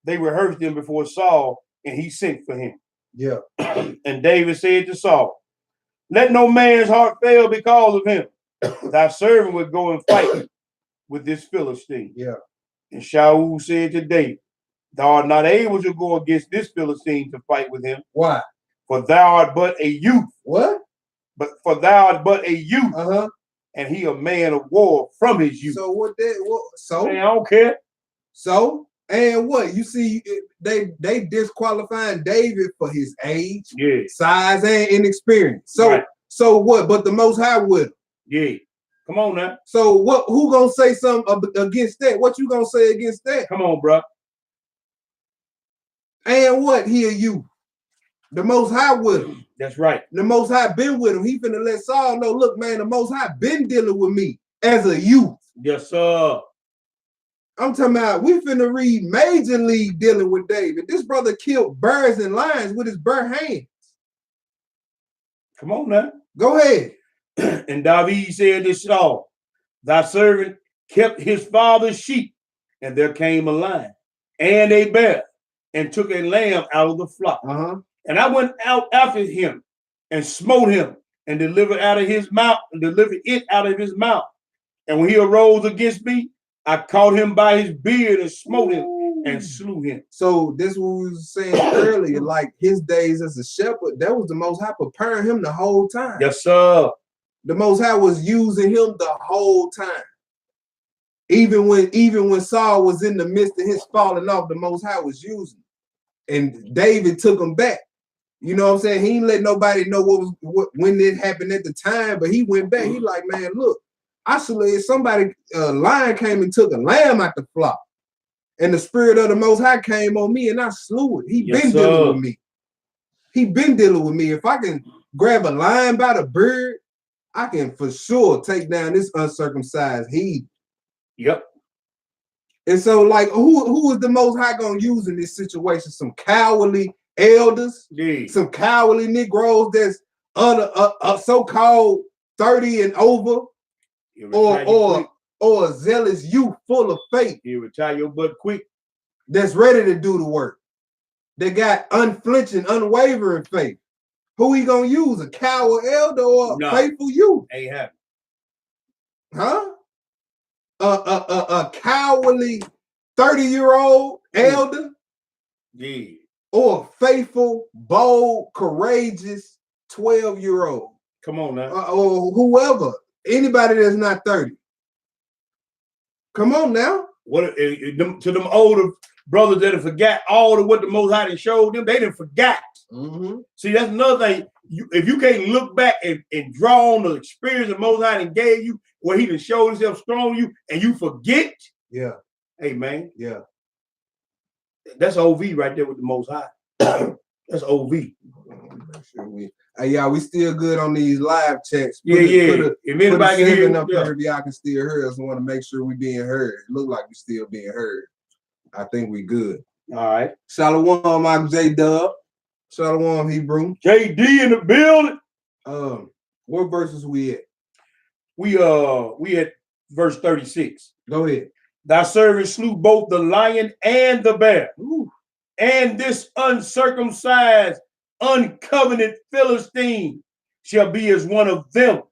they rehearsed them before Saul, and he sent for him. Yeah. And David said to Saul, let no man's heart fail because of him. Thy servant would go and fight with this Philistine. Yeah. And Shaul said to David, thou art not able to go against this Philistine to fight with him. Why? For thou art but a youth. What? But for thou art but a youth. Uh-huh. And he a man of war from his youth. So what that what so man, I don't care. So and what you see they disqualifying David for his age, size, and inexperience. So so what? But the Most High will. Yeah. Come on now. So what? Who gonna say something against that? What you gonna say against that? Come on, bro. And what? He a youth. The Most High with him. That's right. The Most High been with him. He finna let Saul know, look, man, the Most High been dealing with me as a youth. Yes, sir. I'm talking about we finna read Major League dealing with David. This brother killed birds and lions with his bare hands. Come on now. Go ahead. And David said to Saul, thy servant kept his father's sheep, and there came a lion and a bear, and took a lamb out of the flock. And I went out after him and smote him and delivered it out of his mouth. And when he arose against me, I caught him by his beard and smote him and slew him. So this is what we was saying earlier, like his days as a shepherd, that was the Most High preparing him the whole time. Yes, sir. The Most High was using him the whole time. Even when Saul was in the midst of his falling off, the Most High was using him. And David took him back. You know what I'm saying? He didn't let nobody know when it happened at the time, but he went back. He like, man, look, I should let somebody, a lion came and took a lamb out the flock. And the spirit of the Most High came on me and I slew it. He been dealing with me. He been dealing with me. If I can grab a lion by the beard, I can for sure take down this uncircumcised heathen. Yep. And so, like, who is the Most High gonna use in this situation? Some cowardly elders, some cowardly Negroes that's so-called 30 and over, or a zealous youth full of faith. You retire your butt quick. That's ready to do the work. They got unflinching, unwavering faith. Who he gonna use? A coward elder or a faithful youth? Ain't happening. Huh? A cowardly 30-year-old elder? Yeah. Or a faithful, bold, courageous 12-year-old? Come on now. Or whoever. Anybody that's not 30. Come on now. What to them older brothers that have forgot all of what the Most High showed them, they didn't forgot. See, that's another thing. If you can't look back and draw on the experience the Most High and gave you, where he done showed himself strong to you, and you forget. Yeah. Hey man. Yeah. That's OV right there with the Most High. That's OV. Yeah, we still good on these live chats. If anybody can hear up here, if y'all can still hear us, we want to make sure we being heard. It look like we still being heard. I think we good. All right. Shalom, Michael J. Dub. Shalom, Hebrew. JD in the building. What verses we at? We at verse 36. Go ahead. Thy servant slew both the lion and the bear. Ooh. And this uncircumcised, uncovenanted Philistine shall be as one of them,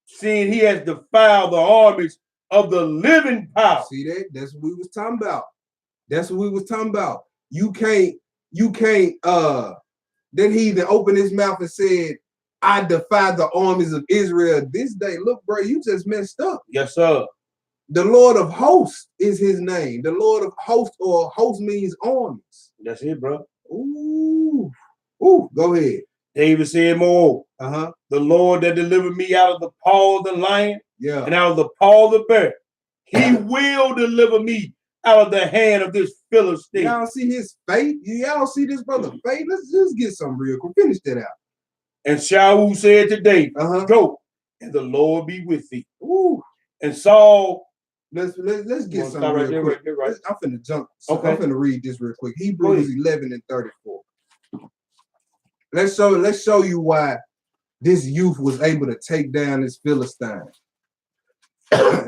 seeing he has defiled the armies of the living power. See that? That's what we was talking about. That's what we was talking about. You can't, then he even opened his mouth and said, I defy the armies of Israel this day. Look, bro, you just messed up. Yes, sir. The Lord of hosts is his name. The Lord of hosts, or host means armies. That's it, bro. Ooh, go ahead. David said more. The Lord that delivered me out of the paw of the lion, and out of the paw of the bear, he will deliver me out of the hand of this Philistine. Y'all see his faith? Y'all see this brother faith? Let's just get some real quick. Finish that out. And Shaul said to David, go, and the Lord be with thee. Ooh. And Saul. Let's get something right real quick. Right. I'm finna jump. So Okay. I'm finna read this real quick. Hebrews 11:34. Let's show you why this youth was able to take down this Philistine.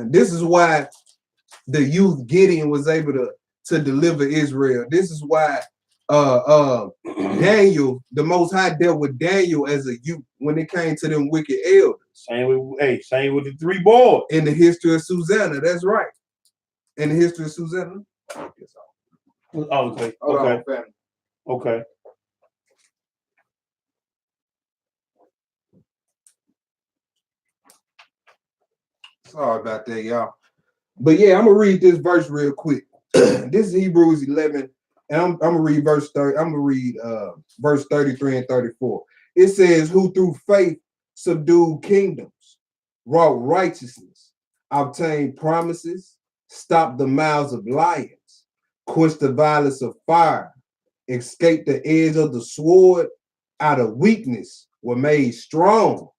This is why the youth Gideon was able to deliver Israel. This is why Daniel, the Most High, dealt with Daniel as a youth when it came to them wicked elders. Same with the 3 boys. In the history of Susanna, that's right. In the history of Susanna. Oh, okay. Hold on, family. Okay. Sorry about that, y'all. But yeah, I'm gonna read this verse real quick. This is Hebrews 11, and I'm gonna read verse 30. I'm gonna read verse 33 and 34. It says, "Who through faith subdued kingdoms, wrought righteousness, obtained promises, stopped the mouths of lions, quenched the violence of fire, escaped the edge of the sword, out of weakness were made strong,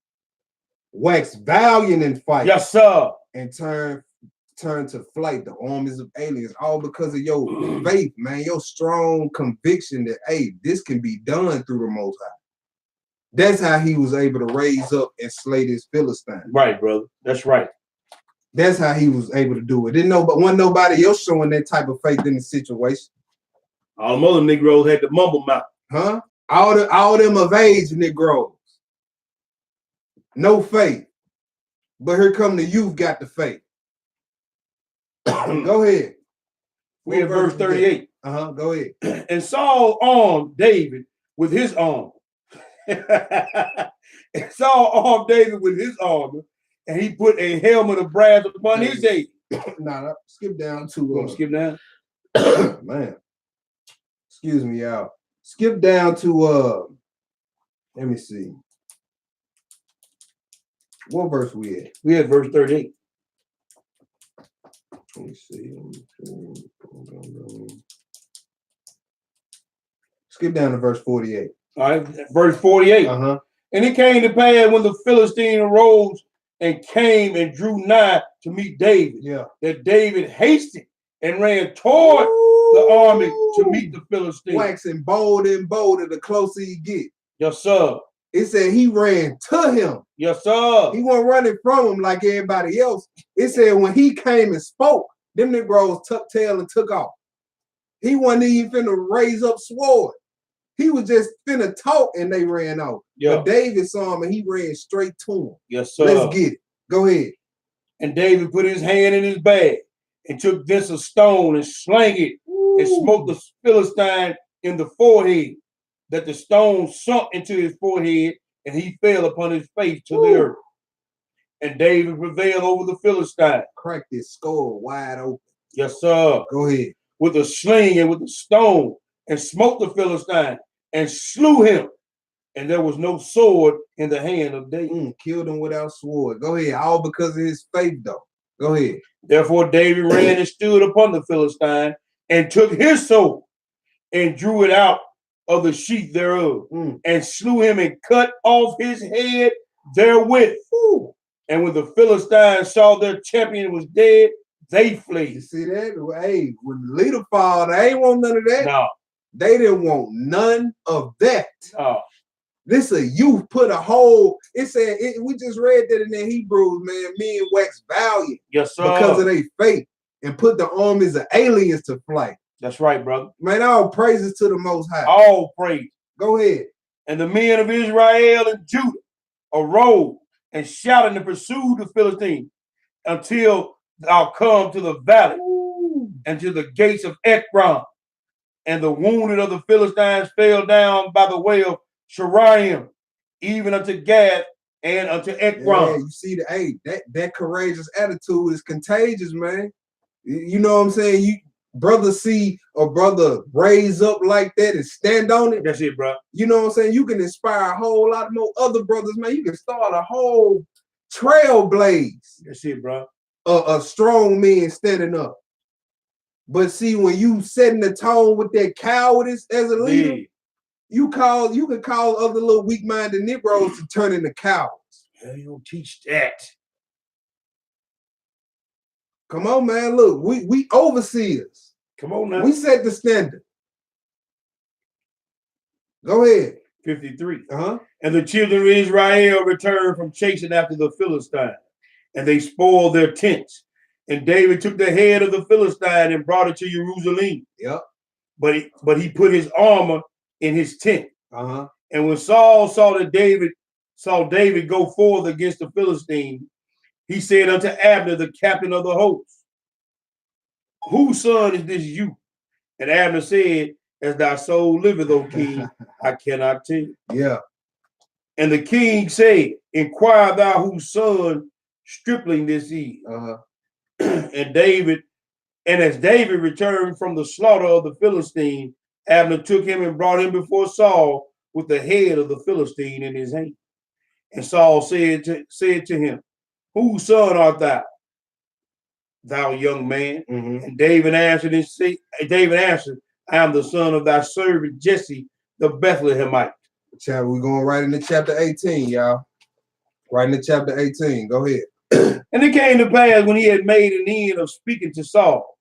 waxed valiant in fight." Yes, sir. And turn to flight the armies of aliens, all because of your faith, man, your strong conviction that, hey, this can be done through the Most High. That's how he was able to raise up and slay this Philistine. Right, brother. That's right. That's how he was able to do it. Wasn't nobody else showing that type of faith in the situation. All them other Negroes had the mumble mouth. Huh? All them of age Negroes. No faith. But here come the youth got the faith. Go ahead. We have verse 38. Go ahead. And Saul armed David with his armor. And Saul armed David with his armor, and he put a helmet of brass upon his head. Nah, skip down to skip down. Man. Excuse me, y'all. Skip down to let me see. What verse we at? We had verse 38. Let me see. Skip down to verse 48. All right, verse 48. And it came to pass when the Philistine arose and came and drew nigh to meet David, that David hasted and ran toward the army to meet the Philistines. Waxing bolder and bolder the closer you get. Yes, sir. It said he ran to him. Yes, sir. He wasn't running from him like everybody else. It said when he came and spoke, them Negroes tucked tail and took off. He wasn't even finna raise up sword. He was just finna talk and they ran off. Yeah. But David saw him and he ran straight to him. Yes, sir. Let's get it. Go ahead. And David put his hand in his bag and took thence a stone and slang it and smote the Philistine in the forehead, that the stone sunk into his forehead and he fell upon his face to the earth. And David prevailed over the Philistine. Cracked his skull wide open. Yes, sir. Go ahead. With a sling and with a stone, and smote the Philistine and slew him. And there was no sword in the hand of David. Killed him without sword. Go ahead. All because of his faith, though. Go ahead. Therefore David ran and stood upon the Philistine and took his sword and drew it out of the sheath thereof and slew him and cut off his head therewith. And when the Philistines saw their champion was dead, they fled. You see that? Hey, when the leader fall, they ain't want none of that. No. They didn't want none of that. Oh. This a youth put a whole, it said, we just read that in the Hebrews, man, men wax valiant. Yes, sir. Because of their faith and put the armies of aliens to flight. That's right, brother. Man, all praises to the Most High. All praise. Go ahead. And the men of Israel and Judah arose and shouted and pursued the Philistines until thou come to the valley and to the gates of Ekron. And the wounded of the Philistines fell down by the way of Sharaim, even unto Gath and unto Ekron. Yeah, you see that courageous attitude is contagious, man. You know what I'm saying? You brother see a brother raise up like that and stand on it. That's it, bro. You know what I'm saying? You can inspire a whole lot more other brothers, man. You can start a whole trailblaze. That's it, bro. A strong man standing up. But see, when you setting the tone with that cowardice as a leader, you can call other little weak-minded Negroes to turn into cowards. Hell, you don't teach that. Come on, man. Look, we overseers. Come on now. We set the standard. Go ahead. 53. Uh-huh. And the children of Israel returned from chasing after the Philistine, and they spoiled their tents. And David took the head of the Philistine and brought it to Jerusalem. Yep. But he put his armor in his tent. Uh-huh. And when Saul saw David go forth against the Philistine, he said unto Abner, the captain of the host, whose son is this youth? And Abner said, as thy soul liveth, O king, I cannot tell. Yeah. And the king said, inquire thou whose son stripling this is. Uh-huh. And as David returned from the slaughter of the Philistine, Abner took him and brought him before Saul with the head of the Philistine in his hand. And Saul said to him, whose son art thou, thou young man? Mm-hmm. And David answered, I am the son of thy servant Jesse the Bethlehemite. We're going right into chapter 18, y'all. Right into chapter 18. Go ahead. And it came to pass when he had made an end of speaking to Saul,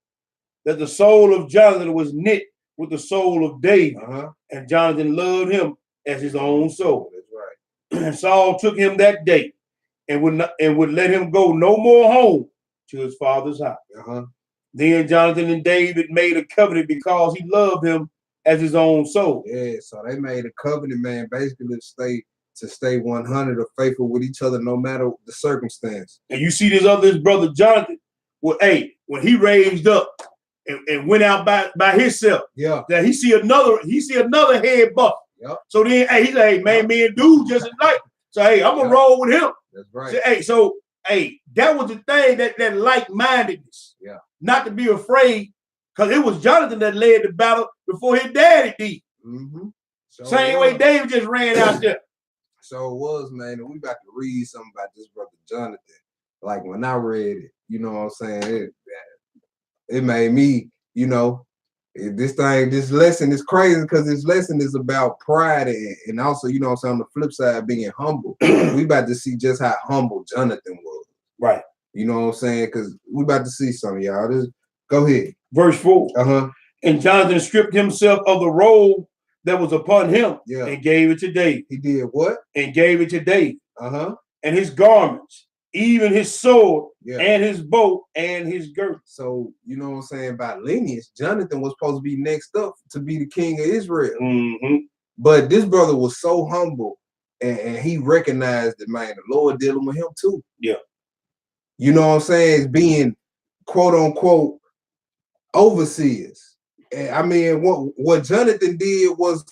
that the soul of Jonathan was knit with the soul of David, and Jonathan loved him as his own soul. That's right. And Saul took him that day and would let him go no more home to his father's house. Then Jonathan and David made a covenant because he loved him as his own soul. Yeah, so they made a covenant, man, basically to stay 100 or faithful with each other no matter the circumstance. And you see his brother Jonathan, well, when he raised up and went out by himself, that he see another head buck. Yep. So then he said, hey, man, me and dude just like. So I'm gonna roll with him. That's right. So that was the thing, that like-mindedness. Yeah. Not to be afraid, because it was Jonathan that led the battle before his daddy did. Mm-hmm. Same way David just ran out there. So it was, man, and we about to read something about this brother Jonathan. Like when I read it, you know what I'm saying? It made me, this lesson is crazy because this lesson is about pride and also, you know what I'm saying, on the flip side, being humble. We about to see just how humble Jonathan was. Right. You know what I'm saying? Because we about to see something, y'all. Just go ahead. Verse 4. And Jonathan stripped himself of the robe that was upon him and gave it to David. He did what? And gave it to David. And his garments, even his sword, and his bow, and his girdle. So, you know what I'm saying, by lineage, Jonathan was supposed to be next up to be the king of Israel. But this brother was so humble, and he recognized that, man, the Lord dealing with him too. Yeah. You know what I'm saying? It's being, quote unquote, overseers. And I mean, what Jonathan did was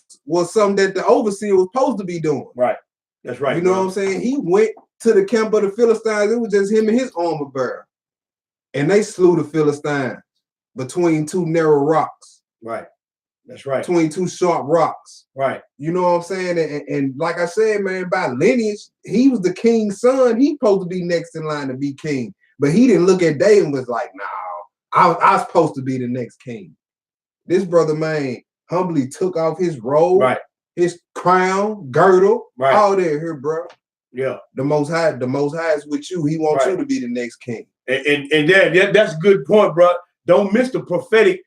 something that the overseer was supposed to be doing. Right. That's right. You know what I'm saying? He went to the camp of the Philistines. It was just him and his armor bearer. And they slew the Philistines between two narrow rocks. Right. That's right. Between two sharp rocks. Right. You know what I'm saying? And like I said, man, by lineage, he was the king's son. He's supposed to be next in line to be king. But he didn't look at David and was like, no, I was supposed to be the next king. This brother, man, humbly took off his robe, his crown, girdle, all that here, bro. Yeah. The Most High is with you. He wants you to be the next king. And that's a good point, bro. Don't miss the prophetic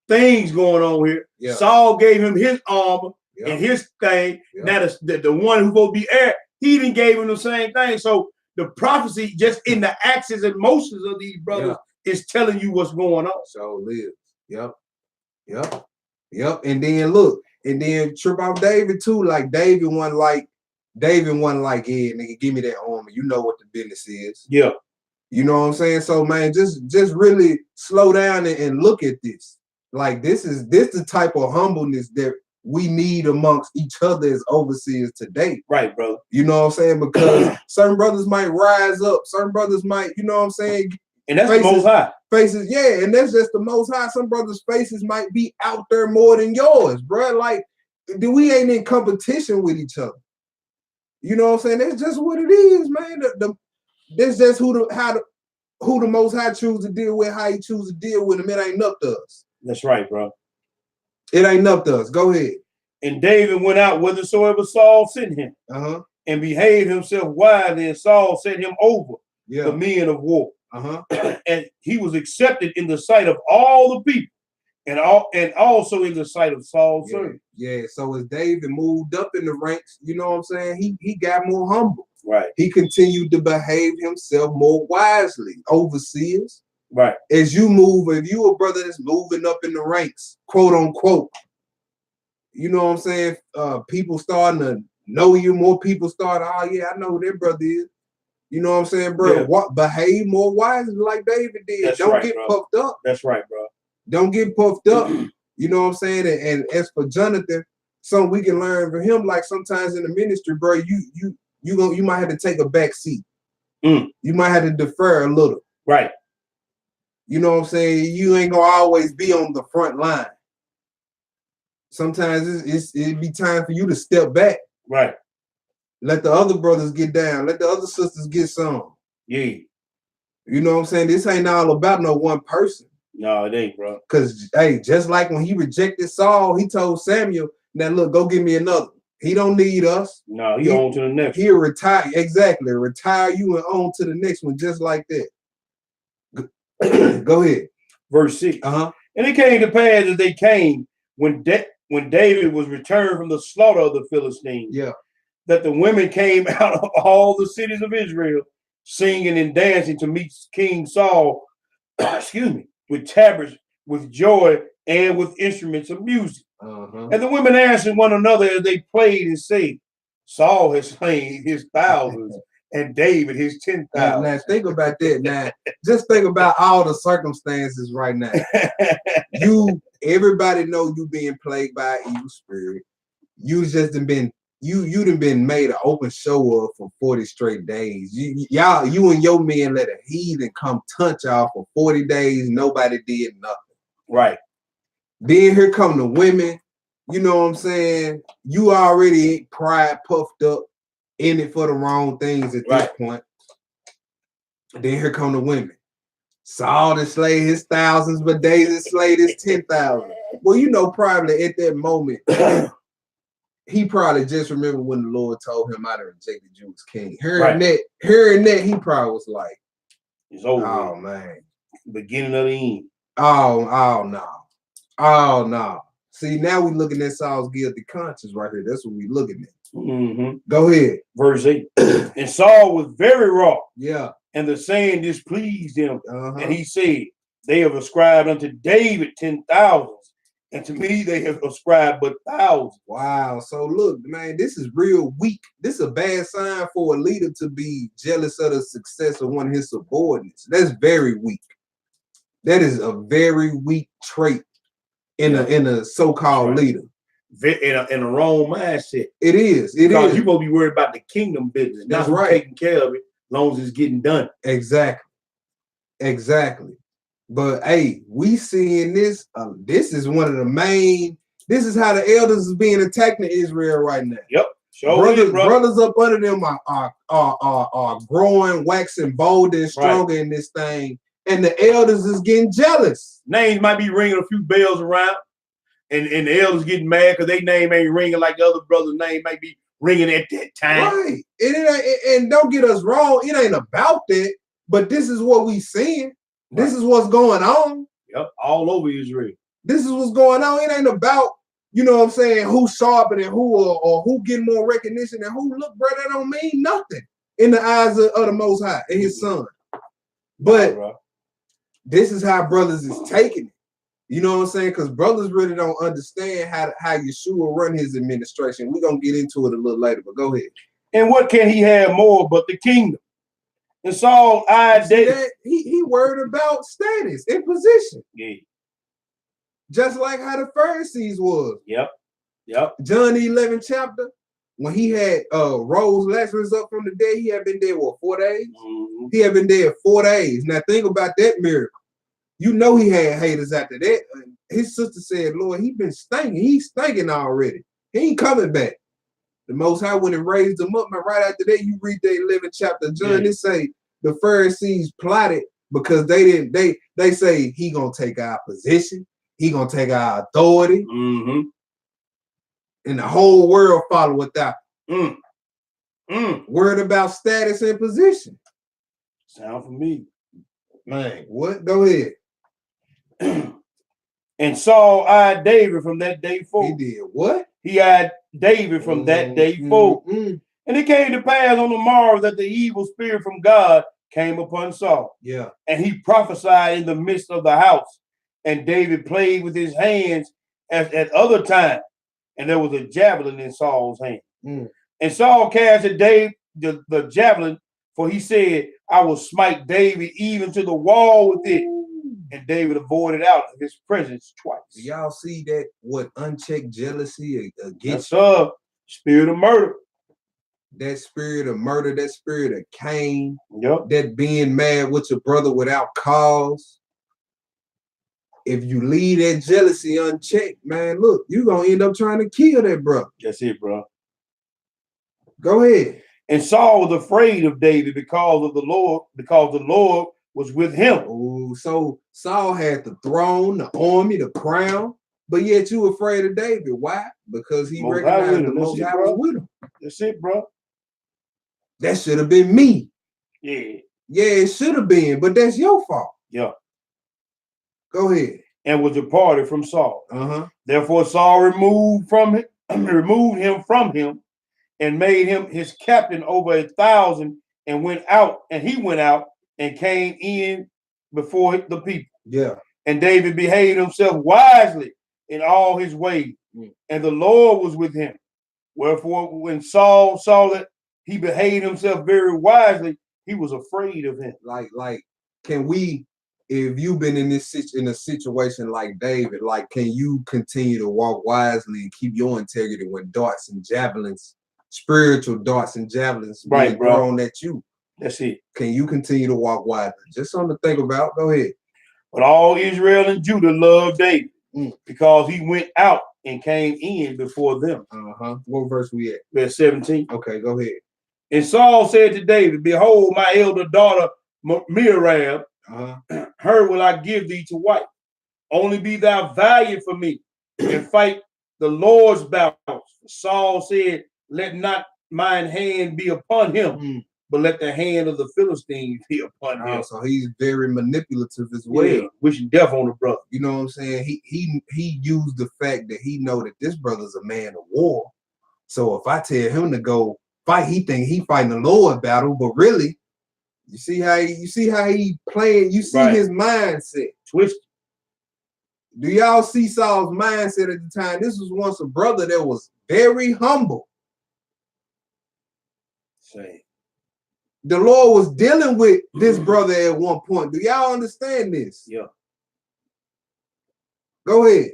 things going on here. Yeah. Saul gave him his armor and his thing. Now the one who's supposed to be heir, he didn't gave him the same thing. So the prophecy just in the actions and motions of these brothers is telling you what's going on. So live. Yep. And then look, and then trip off David too. Like David wasn't like, yeah, nigga, give me that armor. You know what the business is. Yeah. You know what I'm saying? So man, just really slow down and look at this. Like this the type of humbleness that we need amongst each other as overseers today. Right, brother. You know what I'm saying? Because certain brothers might rise up, certain brothers might, you know what I'm saying? And that's the Most High. Faces, yeah, and that's just the Most High. Some brothers' faces might be out there more than yours, bro. Like, we ain't in competition with each other. You know what I'm saying? That's just what it is, man. That's just who the Most High choose to deal with, how he choose to deal with them. It ain't up to us. That's right, bro. It ain't up to us. Go ahead. And David went out whithersoever Saul sent him, and behaved himself wisely, and Saul set him over the men of war. And he was accepted in the sight of all the people, and also in the sight of Saul's servant. Yeah. So as David moved up in the ranks, you know what I'm saying? He got more humble. Right. He continued to behave himself more wisely. Overseers. Right. As you move, if you a brother that's moving up in the ranks, quote unquote, you know what I'm saying? People starting to know you. More people start, oh yeah, I know who that brother is. You know what I'm saying, bro? Yeah. Behave more wisely like David did. That's Don't right, get bro. puffed up. That's right, bro. Don't get puffed up. You know what I'm saying? And as for Jonathan, something we can learn from him, like sometimes in the ministry, bro, you might have to take a back seat. You might have to defer a little. Right. You know what I'm saying? You ain't gonna always be on the front line. Sometimes it'd be time for you to step back. Right. Let the other brothers get down. Let the other sisters get some. Yeah. You know what I'm saying? This ain't all about no one person. No, it ain't, bro. Because, hey, just like when he rejected Saul, he told Samuel, now look, go get me another. He don't need us. No, he on to the next. He'll retire. Exactly. Retire you and on to the next one just like that. Go ahead. Verse 6. And it came to pass as they came when David was returned from the slaughter of the Philistines, that the women came out of all the cities of Israel, singing and dancing to meet King Saul, with tabrets, with joy, and with instruments of music. And the women answered one another as they played and said, Saul has slain his thousands and David his 10,000. Now think about that. Now, just think about all the circumstances right now. Everybody know you being plagued by an evil spirit. You just been made an open show of for 40 straight days. You and your men let a heathen come touch y'all for 40 days. Nobody did nothing. Right. Then here come the women. You know what I'm saying? You already pride puffed up, in it for the wrong things at this point. Then here come the women. Saul to slay his thousands, but David slayed his 10,000. Well, you know, probably at that moment, he probably just remembered when the Lord told him, I done rejected you as king. Hearing that, he probably was like, it's over. Oh, man. Beginning of the end. Oh, no. Oh, no. See, now we looking at Saul's guilty conscience right here. That's what we looking at. Go ahead. Verse 8. And Saul was very wroth. Yeah. And the saying displeased him. And he said, they have ascribed unto David 10,000s, and to me they have ascribed but thousands. Wow. So look, man, this is real weak. This is a bad sign for a leader to be jealous of the success of one of his subordinates. That's very weak. That is a very weak trait in a so-called leader. In a wrong mindset. It is. Because you're supposed to be worried about the kingdom business. That's right. Taking care of it as long as it's getting done. Exactly. But hey, we seeing this. This is one of the main. This is how the elders is being attacked in Israel right now. Yep. Brothers up under them are growing, waxing bolder and stronger in this thing. And the elders is getting jealous. Names might be ringing a few bells around, and the elders getting mad because their name ain't ringing like the other brother's name might be ringing at that time. Right. And don't get us wrong, it ain't about that, but this is what we seeing. Right. This is what's going on. Yep, all over Israel. This is what's going on. It ain't about, you know what I'm saying, who's sharper than who or who getting more recognition than who. Look, bro, that don't mean nothing in the eyes of the Most High and his son. But this is how brothers is taking it. You know what I'm saying? Because brothers really don't understand how Yeshua run his administration. We're going to get into it a little later, but go ahead. And what can he have more but the kingdom? And Saul eyed David. He worried about status and position. Yeah. Just like how the Pharisees was. Yep. John 11 chapter, when he had rose Lazarus up from the dead, he had been dead, 4 days? He had been dead 4 days. Now think about that miracle. You know he had haters after that. His sister said, Lord, he been stinking. He's stinking already. He ain't coming back. The Most High went and raised him up. Man, right after that, you read the 11th chapter of John, it say the Pharisees plotted because they say he gonna take our position. He gonna take our authority. And the whole world follow without. Worried about status and position. Sound for me. Man, what? Go ahead. And Saul eyed David from that day forth. He did what? He eyed David from that day forth. And it came to pass on the morrow that the evil spirit from God came upon Saul. Yeah. And he prophesied in the midst of the house. And David played with his hands as at other times. And there was a javelin in Saul's hand. And Saul cast at David the javelin, for he said, I will smite David even to the wall with it. And David avoided out of his presence twice. Y'all see that? What unchecked jealousy against spirit of murder. That spirit of murder, that spirit of Cain, yep. That being mad with your brother without cause. If you leave that jealousy unchecked, man, look, you're gonna end up trying to kill that brother. That's it, bro. Go ahead. And Saul was afraid of David because the Lord was with him. Oh, so Saul had the throne, the army, the crown, but yet you afraid of David. Why? Because he recognized the Most High was with him. That's it, bro. That should have been me. Yeah. Yeah, it should have been, but that's your fault. Yeah. Go ahead. And was departed from Saul. Uh-huh. Therefore Saul removed him from him, and made him his captain over 1,000, and he went out and came in before the people. Yeah. And David behaved himself wisely in all his ways, and the Lord was with him. Wherefore, when Saul saw that he behaved himself very wisely, he was afraid of him. Like, can we, if you've been in a situation like David, like, can you continue to walk wisely and keep your integrity when darts and javelins, spiritual darts and javelins, being thrown at you? That's it. Can you continue to walk wisely? Just something to think about. Go ahead. But all Israel and Judah loved David because he went out and came in before them. What verse we at? Verse 17. Okay, go ahead. And Saul said to David, behold, my elder daughter Miriam, her will I give thee to wife. Only be thou valiant for me and fight the Lord's battles. Saul said, let not mine hand be upon him, but let the hand of the Philistines be upon him. So he's very manipulative as well. Yeah, wishing death on the brother. You know what I'm saying? He used the fact that he know that this brother's a man of war. So if I tell him to go fight, he think he fighting the Lord battle, but really, you see how he playing. You see his mindset twisted. Do y'all see Saul's mindset at the time? This was once a brother that was very humble. Same. The Lord was dealing with this brother at one point. Do y'all understand this? Yeah. Go ahead.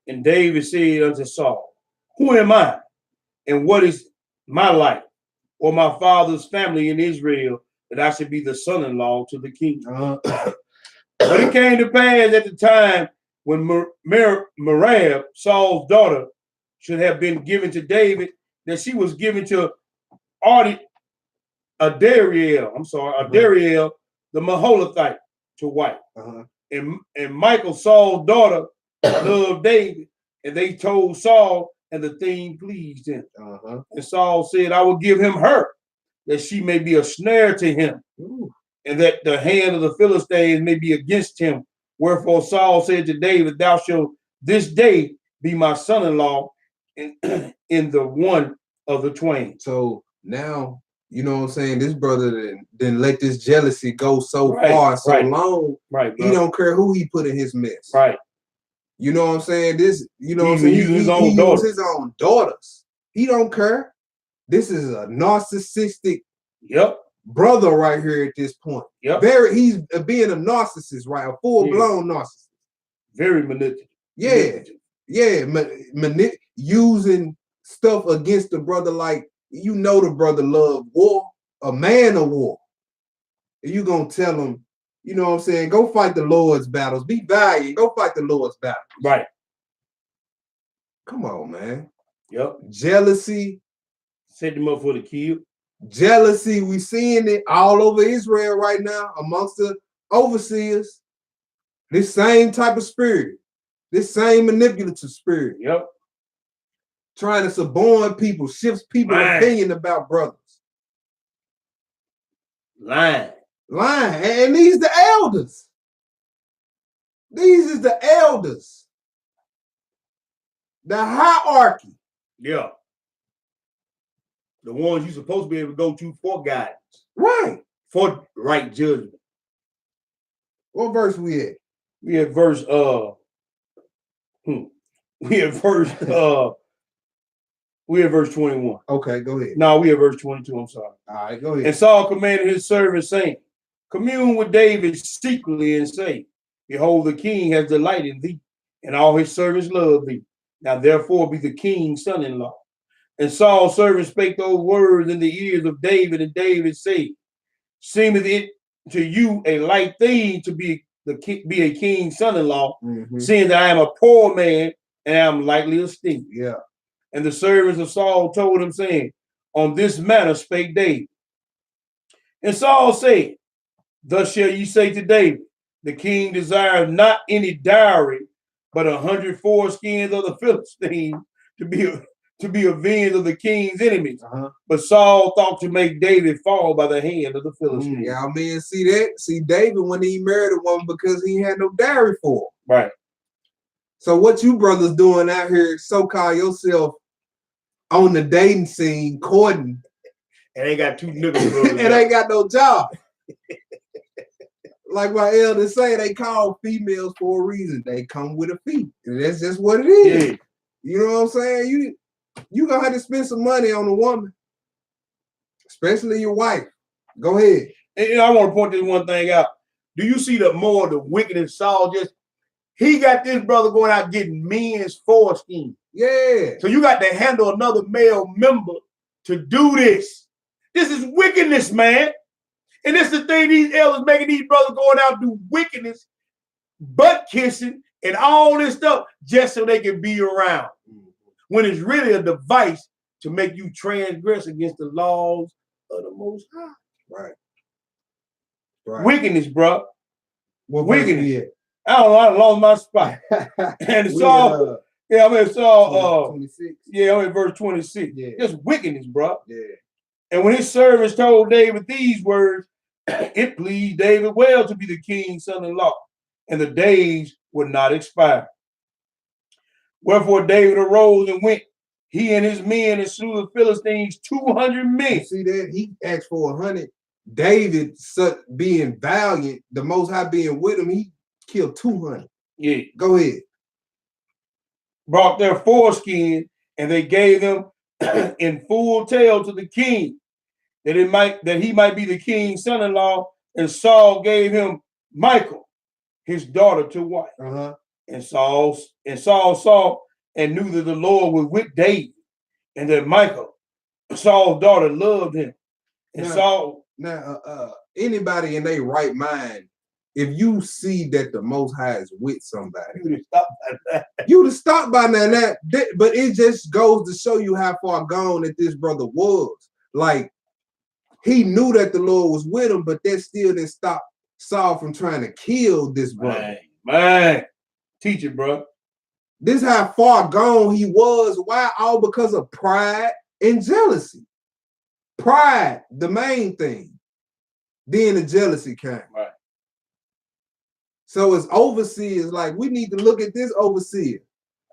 And David said unto Saul, who am I? And what is my life or my father's family in Israel that I should be the son-in-law to the king? But it came to pass at the time when Miriam, Saul's daughter, should have been given to David, that she was given to Adariel, the Maholathite, to wife. And Michal, Saul's daughter, loved David, and they told Saul, and the thing pleased him. And Saul said, I will give him her, that she may be a snare to him, and that the hand of the Philistines may be against him. Wherefore Saul said to David, thou shalt this day be my son-in-law in the one of the twain. So now, you know what I'm saying, this brother didn't let this jealousy go so far, so long. He don't care who he put in his mess. You know what I'm saying? This, you know what I'm saying? He used his own daughters. He don't care. This is a narcissistic brother right here at this point. He's being a narcissist, right? A full-blown narcissist. Very manipulative. Using stuff against the brother, like, you know, the brother love war, a man of war. And you gonna tell him, you know what I'm saying, go fight the Lord's battles. Be valiant. Go fight the Lord's battles. Come on, man. Jealousy. Set them up for the kill. Jealousy, we seeing it all over Israel right now amongst the overseers. This same type of spirit. This same manipulative spirit. Trying to suborn people, shifts people's opinion about brothers. Lying. line. And these the elders. These is the elders. The hierarchy. Yeah. The ones you're supposed to be able to go to for guidance. Right. For right judgment. What verse we at? We at verse we at verse 21. Okay, go ahead. No, we at verse 22. I'm sorry. All right, go ahead. And Saul commanded his servants, saying, commune with David secretly and say, behold, the king has delight in thee, and all his servants love thee. Now therefore be the king's son-in-law. And Saul's servants spake those words in the ears of David, and David said, seemeth it to you a light thing to be a king's son-in-law, seeing that I am a poor man and I am lightly esteemed. Yeah. And the servants of Saul told him, saying, on this manner spake David. And Saul said, thus shall ye say to David, the king desires not any dowry, but 100 foreskins of the Philistines to be avenged of the king's enemies. But Saul thought to make David fall by the hand of the Philistines. Y'all men see that? See, David, when he married a woman because he had no dowry for her. Right. So what you brothers doing out here, so-called yourself on the dating scene, courting, and they got two niggas and ain't got no job. Like my elders say, they call females for a reason. They come with a fee. And that's just what it is. Yeah. You know what I'm saying? You gonna have to spend some money on a woman, especially your wife. Go ahead. And I want to point this one thing out. Do you see the more the wickedness Saul just? He got this brother going out getting men's foreskin. Yeah. So you got to handle another male member to do this. This is wickedness, man. And this is the thing these elders making these brothers going out do wickedness, butt kissing, and all this stuff just so they can be around. When it's really a device to make you transgress against the laws of the Most High. Right. Wickedness, bro. What wickedness. I don't know. I lost my spot. And Saul, yeah, I'm in Saul. 26. Yeah, I'm in verse 26. Yeah. Just wickedness, bro. Yeah. And when his servants told David these words, it pleased David well to be the king's son-in-law, and the days would not expire. Wherefore David arose and went, he and his men, and slew the Philistines 200 men. You see that? He asked for 100. David, being valiant, the Most High being with him, he killed 200. Yeah. Go ahead. Brought their foreskin, and they gave them in full tale to the king, that he might be the king's son-in-law. And Saul gave him Michal, his daughter, to wife. And Saul saw and knew that the Lord was with David, and that Michal, Saul's daughter, loved him. And anybody in their right mind, if you see that the Most High is with somebody, you would have stopped by that. But it just goes to show you how far gone that this brother was. Like, he knew that the Lord was with him, but that still didn't stop Saul from trying to kill this brother. Man. Teach it, bro. This how far gone he was. Why? All because of pride and jealousy. Pride, the main thing. Then the jealousy came. Right. So as overseers, like, we need to look at this overseer.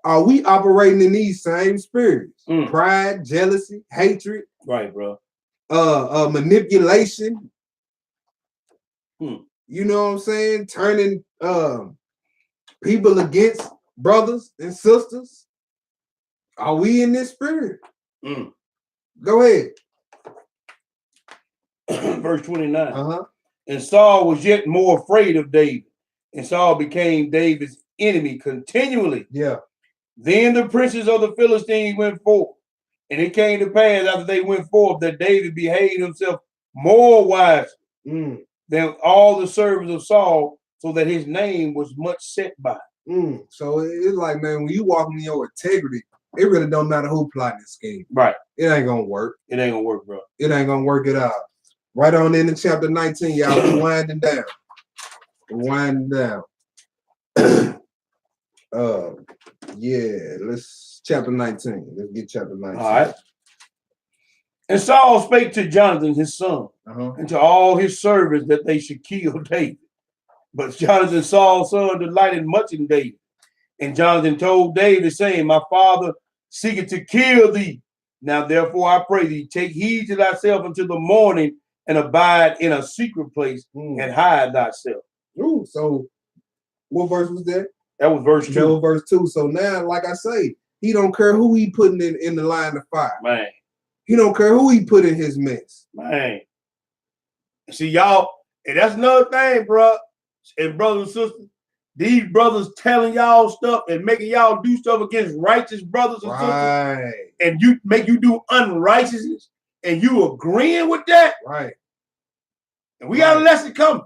Are we operating in these same spirits? Pride, jealousy, hatred. Right, bro. Manipulation. You know what I'm saying? Turning people against brothers and sisters. Are we in this spirit? Go ahead. Verse 29. And Saul was yet more afraid of David, and Saul became David's enemy continually. Yeah. Then the princes of the Philistines went forth, and it came to pass after they went forth that David behaved himself more wisely than all the servants of Saul, so that his name was much set by. So it's like, man, when you walk in your integrity, it really don't matter who plotting this scheme. Right. It ain't gonna work. It ain't gonna work, bro. It ain't gonna work at all. Right on into chapter 19, y'all. We're winding down. Yeah, let's chapter 19. Let's get chapter 19. All right. And Saul spake to Jonathan, his son, and to all his servants that they should kill David. But Jonathan, Saul's son, delighted much in David. And Jonathan told David, saying, my father seeketh to kill thee. Now therefore I pray thee, take heed to thyself until the morning, and abide in a secret place, and hide thyself. Ooh, so what verse was that? That was verse 2. That was verse 2. So now, like I say, he don't care who he putting in the line of fire. Man. He don't care who he put in his mess. Man. See, y'all, and that's another thing, bro. And brothers and sisters, these brothers telling y'all stuff and making y'all do stuff against righteous brothers and sisters, and you make you do unrighteousness, and you agreeing with that. Right. And we got a lesson coming.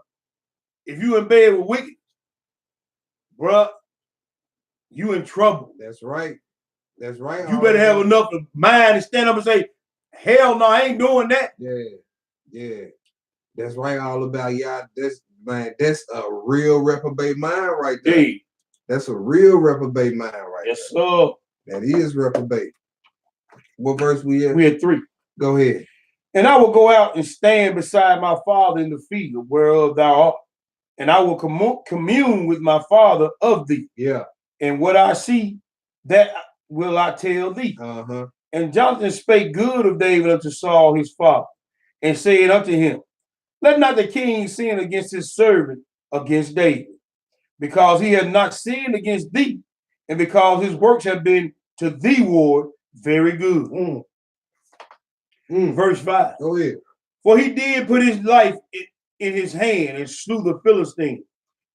If you in bed with wicked, bro, you in trouble. That's right. That's right. You better have enough of mind to stand up and say, hell no, I ain't doing that. Yeah. Yeah. That's right, all about y'all. That's a real reprobate mind right there. Hey. That's a real reprobate mind right yes, there. Sir. That is reprobate. What verse we at? We at 3. Go ahead. And I will go out and stand beside my father in the field whereof thou art, and I will commune with my father of thee. Yeah. And what I see, that will I tell thee. And Jonathan spake good of David unto Saul his father, and said unto him, let not the king sin against his servant, against David, because he has not sinned against thee, and because his works have been to thee, ward, very good. Verse 5. Go ahead. For he did put his life in his hand and slew the Philistine.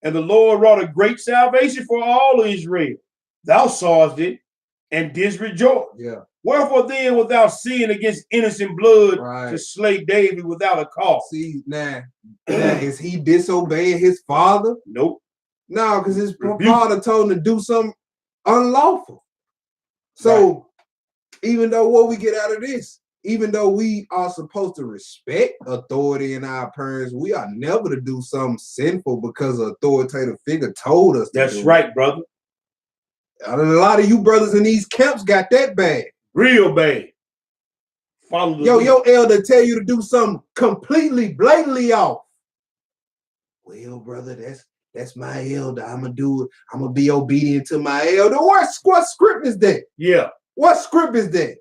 And the Lord wrought a great salvation for all of Israel. Thou sawest it and didst rejoice. Yeah. Wherefore then wilt thou sin against innocent blood to slay David without a cause? See, now is he disobeying his father? Nope. No, because his father told him to do something unlawful. So even though what we get out of this, even though we are supposed to respect authority in our parents, we are never to do something sinful because an authoritative figure told us. That's right, brother. A lot of you brothers in these camps got that bad. Real bad. Follow the your elder tell you to do something completely, blatantly off. Well, brother, that's my elder. I'm gonna do it. I'm gonna be obedient to my elder. What script is that? Yeah. What script is that?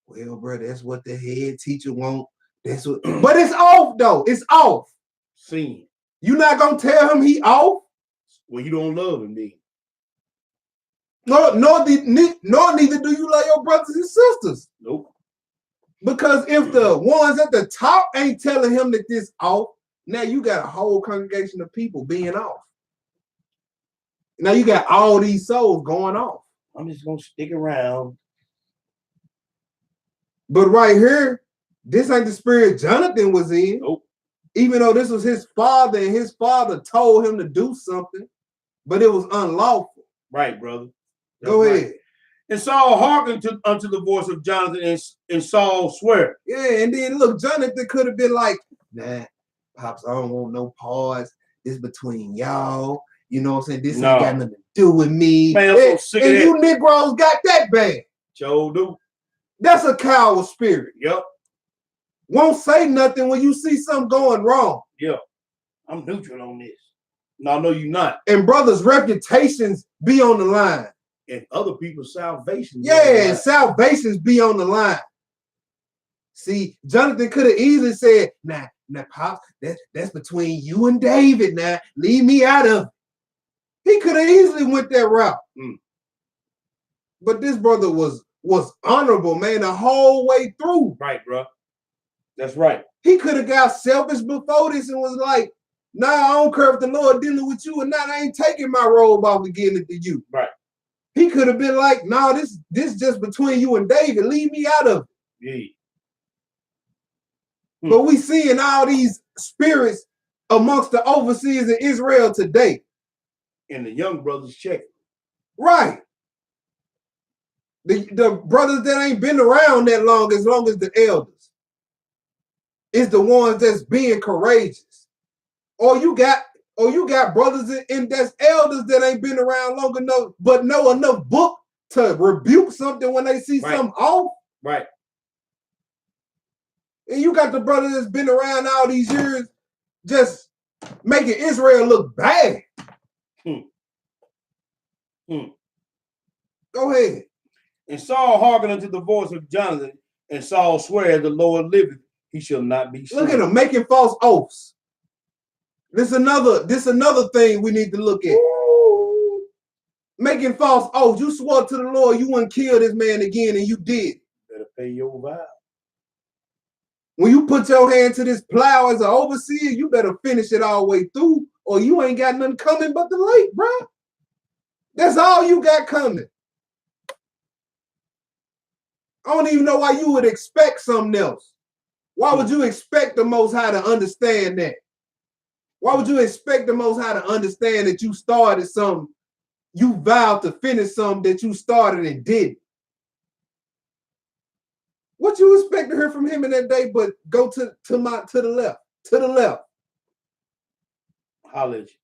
Well, bro, that's what the head teacher want. That's what. But it's off though. It's off. Sin. You not gonna tell him he off? Well, you don't love him, then. Nor neither do you love your brothers and sisters. Nope. Because if the ones at the top ain't telling him that this off, now you got a whole congregation of people being off. Now you got all these souls going off. I'm just gonna stick around. But right here, this ain't the spirit Jonathan was in. Nope. Even though this was his father and his father told him to do something, but it was unlawful. Right, brother. Go ahead. And Saul hearkened unto the voice of Jonathan, and Saul swear. Yeah, and then look, Jonathan could have been like, nah, Pops, I don't want no parts. This between y'all. You know what I'm saying? This ain't got nothing to do with me. Man, I'm so sick of that. You Negroes got that bad. Joe do. That's a coward spirit. Yep. Won't say nothing when you see something going wrong. Yeah. I'm neutral on this. No, you're not. And brothers' reputations be on the line. And other people's salvation. Yeah, and salvations be on the line. See, Jonathan could have easily said, nah, Pops, that's between you and David now. Leave me out of it. He could have easily went that route. But this brother was honorable, man, the whole way through. Right, bro. That's right. He could have got selfish before this and was like, nah, I don't care if the Lord dealing with you or not. I ain't taking my robe off and giving it to you. Right. He could have been like, nah, this just between you and David. Leave me out of it. Yeah. But we seeing all these spirits amongst the overseers in Israel today. And the young brothers check. Right. The brothers that ain't been around that long as the elders is the ones that's being courageous. Or you got brothers in that's elders that ain't been around long enough, but know enough book to rebuke something when they see something off. Right. And you got the brother that's been around all these years just making Israel look bad. Go ahead. And Saul hearkened unto the voice of Jonathan, and Saul sware, the Lord liveth, he shall not be slain. Look at him making false oaths. This another thing we need to look at. Ooh. Making false oaths. You swore to the Lord you wouldn't kill this man again, and you did. Better pay your vow. When you put your hand to this plow as an overseer, you better finish it all the way through, or you ain't got nothing coming but the lake, bro. That's all you got coming. I don't even know why you would expect something else. Why would you expect the Most High to understand that? Why would you expect the Most High to understand that you started something, you vowed to finish something that you started and didn't? What you expect to hear from him in that day, but go to the left. Holla at you.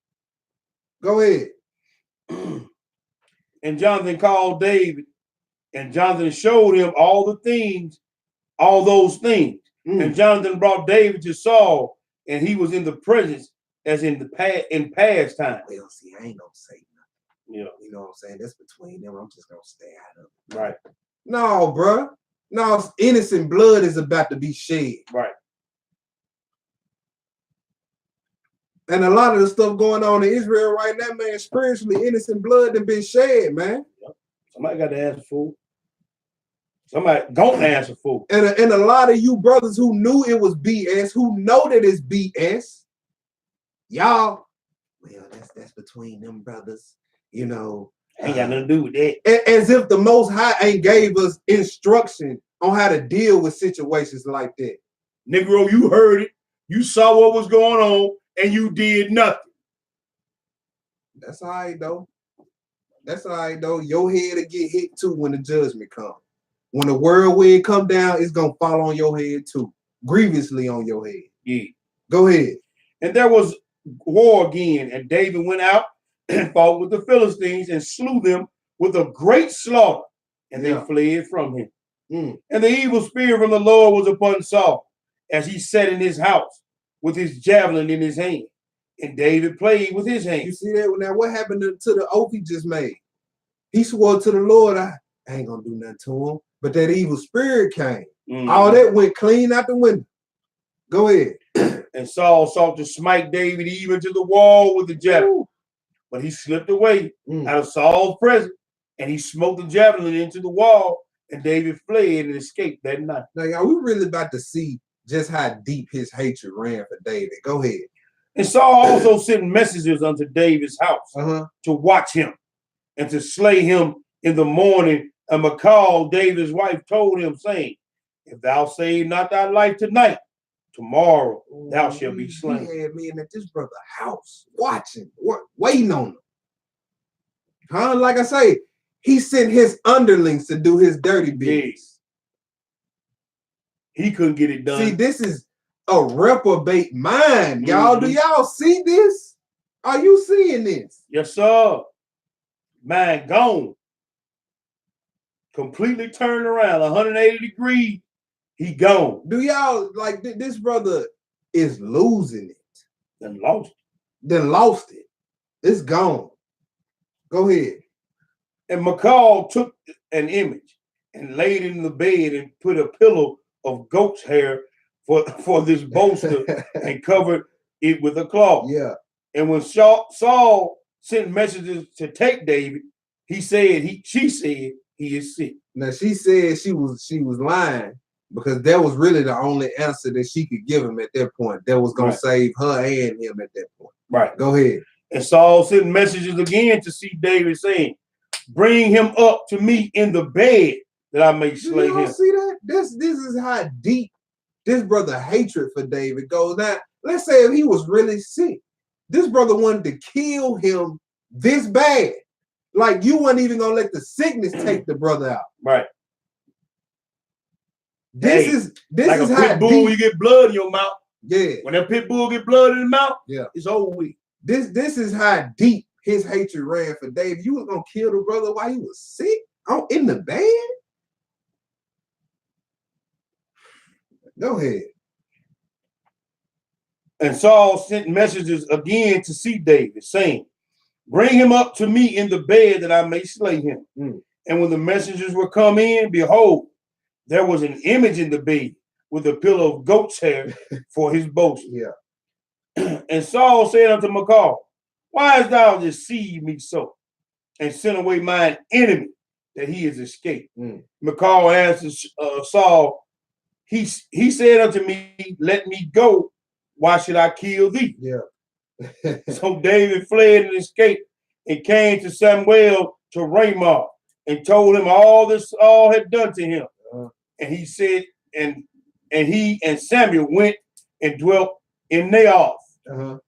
Go ahead. And Jonathan called David, and Jonathan showed him all those things. And Jonathan brought David to Saul, and he was in the presence as in past time. Well, see, I ain't gonna say nothing. Yeah. You know what I'm saying? That's between them. I'm just gonna stay out of it. Right. No, bro. No, innocent blood is about to be shed. Right. And a lot of the stuff going on in Israel right now, man, spiritually innocent blood that been shed, man. Yep. Somebody got to answer for it. Somebody gonna answer for it. And a lot of you brothers who knew it was BS, who know that it's BS, y'all, well, that's between them brothers, you know. Ain't got nothing to do with that. As if the Most High ain't gave us instruction on how to deal with situations like that. Negro, you heard it. You saw what was going on, and you did nothing. That's all right, though. That's all right, though. Your head will get hit, too, when the judgment comes. When the whirlwind come down, it's going to fall on your head, too. Grievously on your head. Yeah. Go ahead. And there was war again, and David went out and fought with the Philistines and slew them with a great slaughter, and they fled from him. And the evil spirit from the Lord was upon Saul, as he sat in his house with his javelin in his hand. And David played with his hand. You see that? Now, what happened to the oath he just made? He swore to the Lord, I ain't going to do nothing to him. But that evil spirit came. All that went clean out the window. Go ahead. And Saul sought to smite David even to the wall with the javelin. But he slipped away out of Saul's presence, and he smote the javelin into the wall, and David fled and escaped that night. Now, y'all, we really about to see just how deep his hatred ran for David. Go ahead. And Saul also sent messengers unto David's house to watch him and to slay him in the morning. And Michal, David's wife, told him, saying, if thou save not thy life tonight, tomorrow thou shalt be slain. He had me in at this brother's house, watching, waiting on him. Like I say, he sent his underlings to do his dirty business. He couldn't get it done. See, this is a reprobate mind, y'all. Do y'all see this? Are you seeing this? Yes, sir. Mind gone. Completely turned around, 180 degrees. He gone. Do y'all like this brother is losing it? Then lost it. Then lost it. It's gone. Go ahead. And Michal took an image and laid it in the bed and put a pillow of goat's hair for this bolster and covered it with a cloth. Yeah. And when Saul sent messengers to take David, she said he is sick. Now she said she was lying, because that was really the only answer that she could give him at that point. That was going to save her and him at that point. Right. Go ahead. And Saul sent messages again to see David, saying, bring him up to me in the bed that I may slay him. See that? This is how deep this brother hatred for David goes. Now, let's say if he was really sick, this brother wanted to kill him this bad. Like, you weren't even going to let the sickness take the brother out. Right. This is like is a how pit bull, deep. you get blood in your mouth. Yeah. When that pit bull get blood in the mouth, it's over with. This is how deep his hatred ran for David. You was gonna kill the brother while he was sick? In the bed? Go ahead. And Saul sent messengers again to see David, saying, "Bring him up to me in the bed that I may slay him." And when the messengers were come in, behold, there was an image in the bed with a pillow of goat's hair for his boast. And Saul said unto Michal, "Why hast thou deceived me so, and sent away mine enemy, that he is escaped?" Michal answered Saul, he said unto me, "Let me go. Why should I kill thee?" So David fled and escaped, and came to Samuel to Ramah, and told him all this Saul had done to him. And he said, and he and Samuel went and dwelt in Naoth. Let's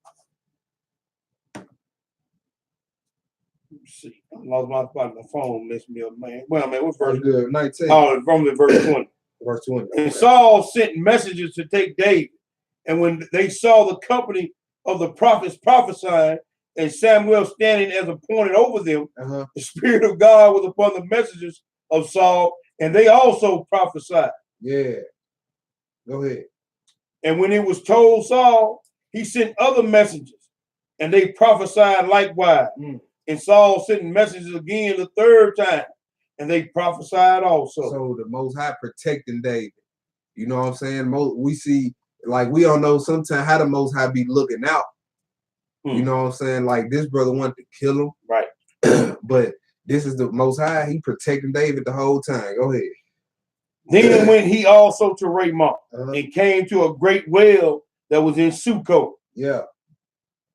see, I lost my spot. My phone messed me up, man. Well, man, what verse? Good. 19. Oh, from the verse 20. Verse 20. And Saul sent messengers to take David. And when they saw the company of the prophets prophesying, and Samuel standing as appointed over them, the Spirit of God was upon the messengers of Saul, and they also prophesied. Go ahead. And when it was told Saul, he sent other messengers, and they prophesied likewise. And Saul sent messengers again the third time, and they prophesied also. So the Most High protecting David. You know what I'm saying? We see, like, we don't know sometimes how the Most High be looking out. You know what I'm saying? Like, this brother wanted to kill him. Right. But this is the Most High. He protecting David the whole time. Go ahead. Then went he also to Ramah, and came to a great well that was in Succoth.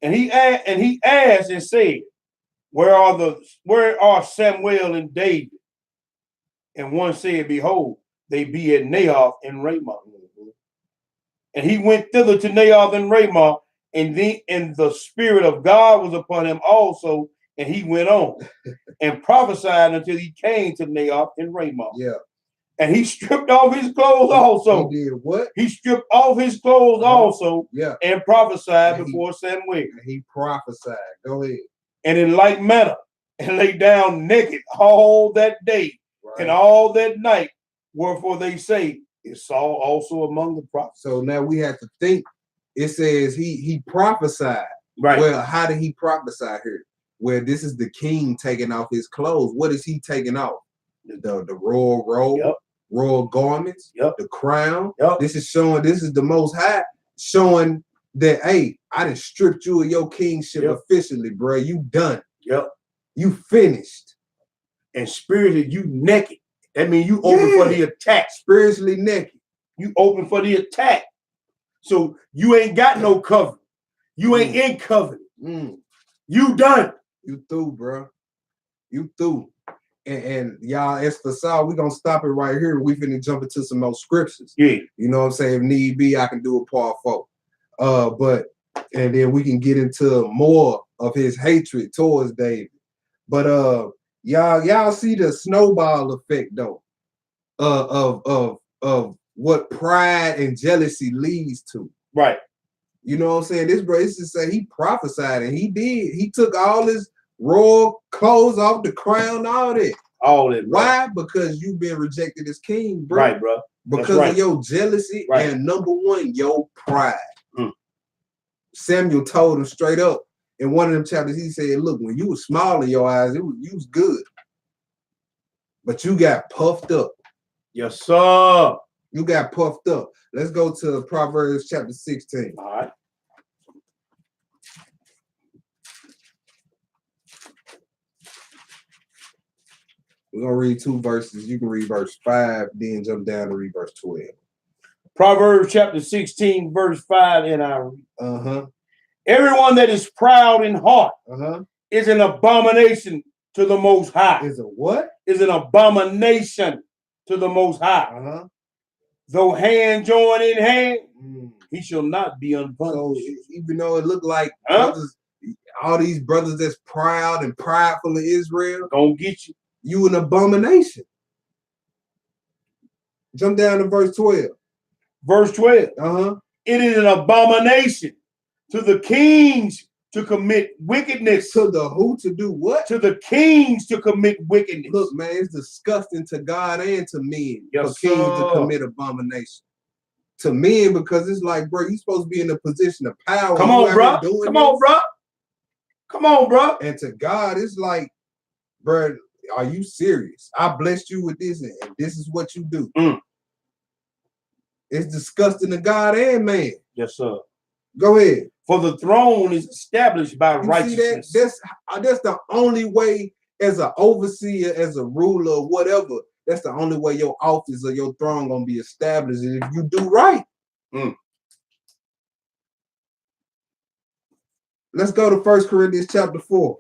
And he asked and said, Where are Samuel and David? And one said, Behold, they be at Naoth and Ramah. And he went thither to Naoth and Ramah, and the Spirit of God was upon him also, and he went on and prophesied until he came to Naoth and Ramah. And he stripped off his clothes also. He did what? He stripped off his clothes also, and prophesied before Samuel. And he prophesied. Go ahead. And in like manner, and lay down naked all that day and all that night. Wherefore they say, Is Saul also among the prophets? So now we have to think. It says he prophesied. Right. Well, how did he prophesy here? Where this is the king taking off his clothes. What is he taking off? The royal robe, royal garments, the crown. This is showing, this is the Most High showing that, hey, I done stripped you of your kingship officially, bro. You done. You finished. And spiritually, you naked. That means you open for the attack. Spiritually naked. You open for the attack. So you ain't got no cover. You ain't in covenant. You done. You through, bro. You through. And y'all, as for Saul, we're gonna stop it right here. We finna jump into some more scriptures. You know what I'm saying? If need be, I can do a part 4. And then we can get into more of his hatred towards David. But y'all see the snowball effect though, of what pride and jealousy leads to. Right. You know what I'm saying? This bro, it's just say he prophesied, and he did. He took all his royal clothes off, the crown, all that. All that. Bro. Why? Because you've been rejected as king, bro. Right, bro. Because of your jealousy and number one, your pride. Samuel told him straight up in one of them chapters. He said, "Look, when you was small in your eyes, you was good, but you got puffed up." Yes, sir. You got puffed up. Let's go to Proverbs chapter 16. All right. We're going to read 2 verses. You can read verse 5, then jump down to read verse 12. Proverbs chapter 16, verse 5, and I read. Everyone that is proud in heart is an abomination to the Most High. Is a what? Is an abomination to the Most High. Though hand join in hand, he shall not be unpunished. So even though it looked like brothers, all these brothers that's proud and prideful in Israel, gonna get you. You an abomination. Jump down to verse 12. Verse 12. It is an abomination to the kings to commit wickedness. To the who to do what? To the kings to commit wickedness. Look, man, it's disgusting to God and to men for kings to commit abomination. to men, because it's like, bro, you supposed to be in a position of power. Come on, bro. Come on, bro. Come on, bro. And to God, it's like, bro, are you serious? I blessed you with this, and this is what you do. It's disgusting to God and man. Yes, sir. Go ahead. For the throne is established by you righteousness. See that? That's the only way, as an overseer, as a ruler, or whatever. That's the only way your office or your throne gonna be established, and if you do right. Let's go to 1 Corinthians chapter 4.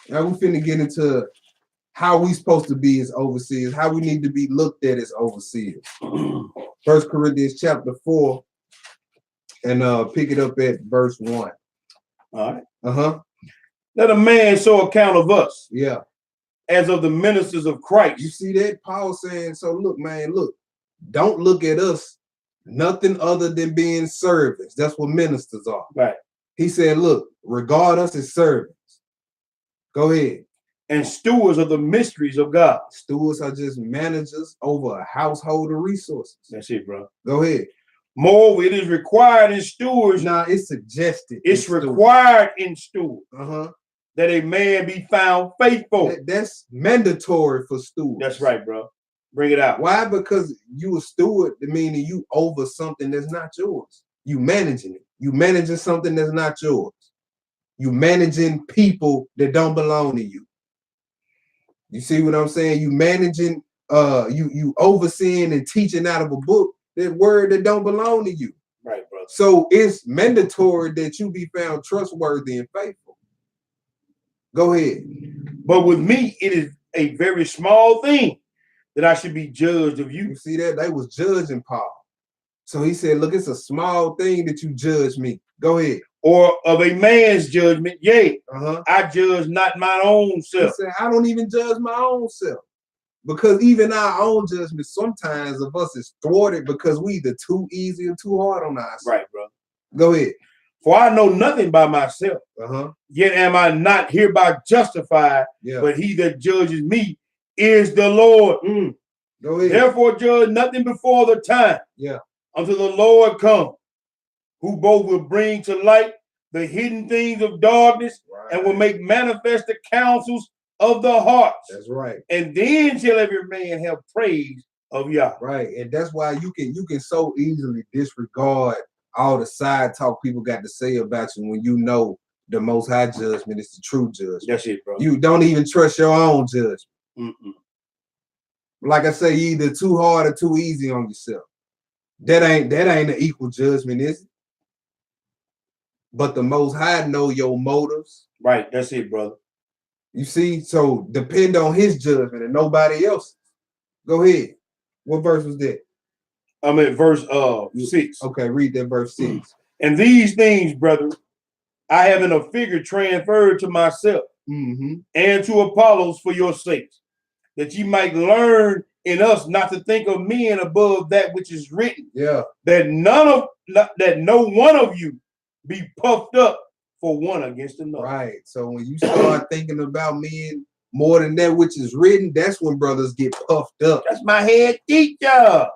Now we finna get into how we supposed to be as overseers, how we need to be looked at as overseers. 1 Corinthians chapter 4, and pick it up at verse 1. All right. Let a man so account of us. Yeah. As of the ministers of Christ. You see that? Paul saying, so look, man, look, don't look at us nothing other than being servants. That's what ministers are. Right. He said, look, regard us as servants. Go ahead. And stewards of the mysteries of God. Stewards are just managers over a household of resources. That's it, bro. Go ahead. Moreover, it is required in stewards. Nah, it's suggested. It's required in stewards. That a man be found faithful. That's mandatory for stewards. That's right, bro. Bring it out. Why? Because you a steward, meaning you over something that's not yours. You managing it. You managing something that's not yours. You managing people that don't belong to you. You see what I'm saying? You managing, you overseeing and teaching out of a book that word that don't belong to you. Right, brother. So it's mandatory that you be found trustworthy and faithful. Go ahead. But with me, it is a very small thing that I should be judged of you. You see that? They was judging Paul. So he said, look, it's a small thing that you judge me. Go ahead. Or of a man's judgment, yea, I judge not my own self. He said, I don't even judge my own self. Because even our own judgment sometimes of us is thwarted because we either too easy or too hard on ourselves. Right, bro. Go ahead. For I know nothing by myself, yet am I not hereby justified, but he that judges me is the Lord. Go ahead. Therefore judge nothing before the time, until the Lord come, who both will bring to light the hidden things of darkness and will make manifest the counsels of the hearts. That's right. And then shall every man have praise of Yah. Right. And that's why you can so easily disregard all the side talk people got to say about you when you know the Most High judgment is the true judgment. That's it, bro. You don't even trust your own judgment. Like I say, you either too hard or too easy on yourself. That ain't an equal judgment, is it? But the Most High know your motives. Right. That's it, brother. You see, so depend on his judgment and nobody else's. Go ahead. What verse was that? I'm at verse 6. Okay, read that verse 6. And these things, brethren, I have in a figure transferred to myself and to Apollos for your sakes, that ye might learn in us not to think of men above that which is written. That no one of you be puffed up for one against another. Right. So when you start thinking about men more than that which is written, that's when brothers get puffed up. That's my head teacher.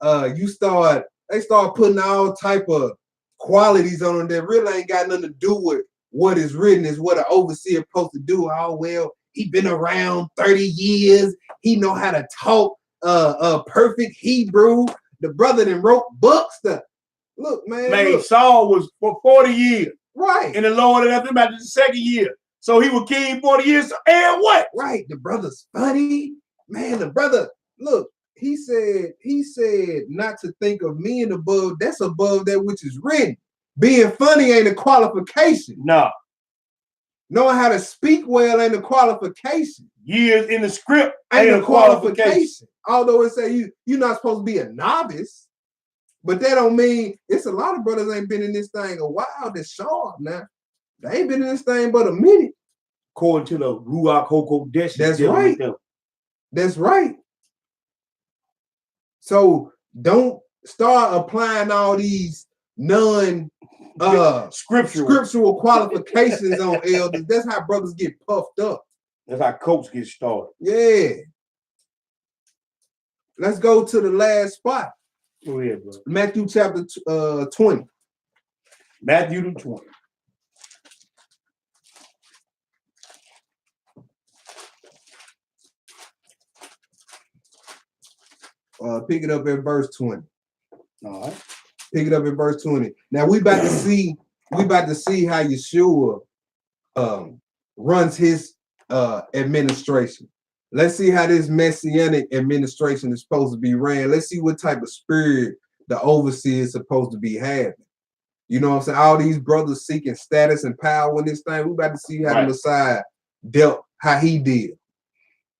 They start putting all type of qualities on them that really ain't got nothing to do with what is written, is what an overseer supposed to do. Oh, well, he been around 30 years. He know how to talk perfect Hebrew. The brother that wrote books. Look, man. Look. Saul was for 40 years. Right. And the Lord left him after the second year. So he was king 40 years. And what? Right. The brother's funny. Man, the brother, look, he said not to think of men above, that's above that which is written. Being funny ain't a qualification. No. Knowing how to speak well ain't a qualification. Years in the script ain't a qualification. Although it say you're not supposed to be a novice, but that don't mean, it's a lot of brothers ain't been in this thing a while that's sharp now. They ain't been in this thing but a minute. According to the Ruach HaKodesh. That's right. That's right. So don't start applying all these scriptural qualifications on elders. That's how brothers get puffed up. That's how coach gets started. Yeah. Let's go to the last spot. Go ahead, bro. Matthew chapter 20. Matthew 20. Pick it up at verse 20. All right. Pick it up at verse 20. Now we about to see how Yeshua runs his administration. Let's see how this messianic administration is supposed to be ran. Let's see what type of spirit the overseer is supposed to be having. You know what I'm saying? All these brothers seeking status and power in this thing. We about to see how the Messiah dealt, how he did.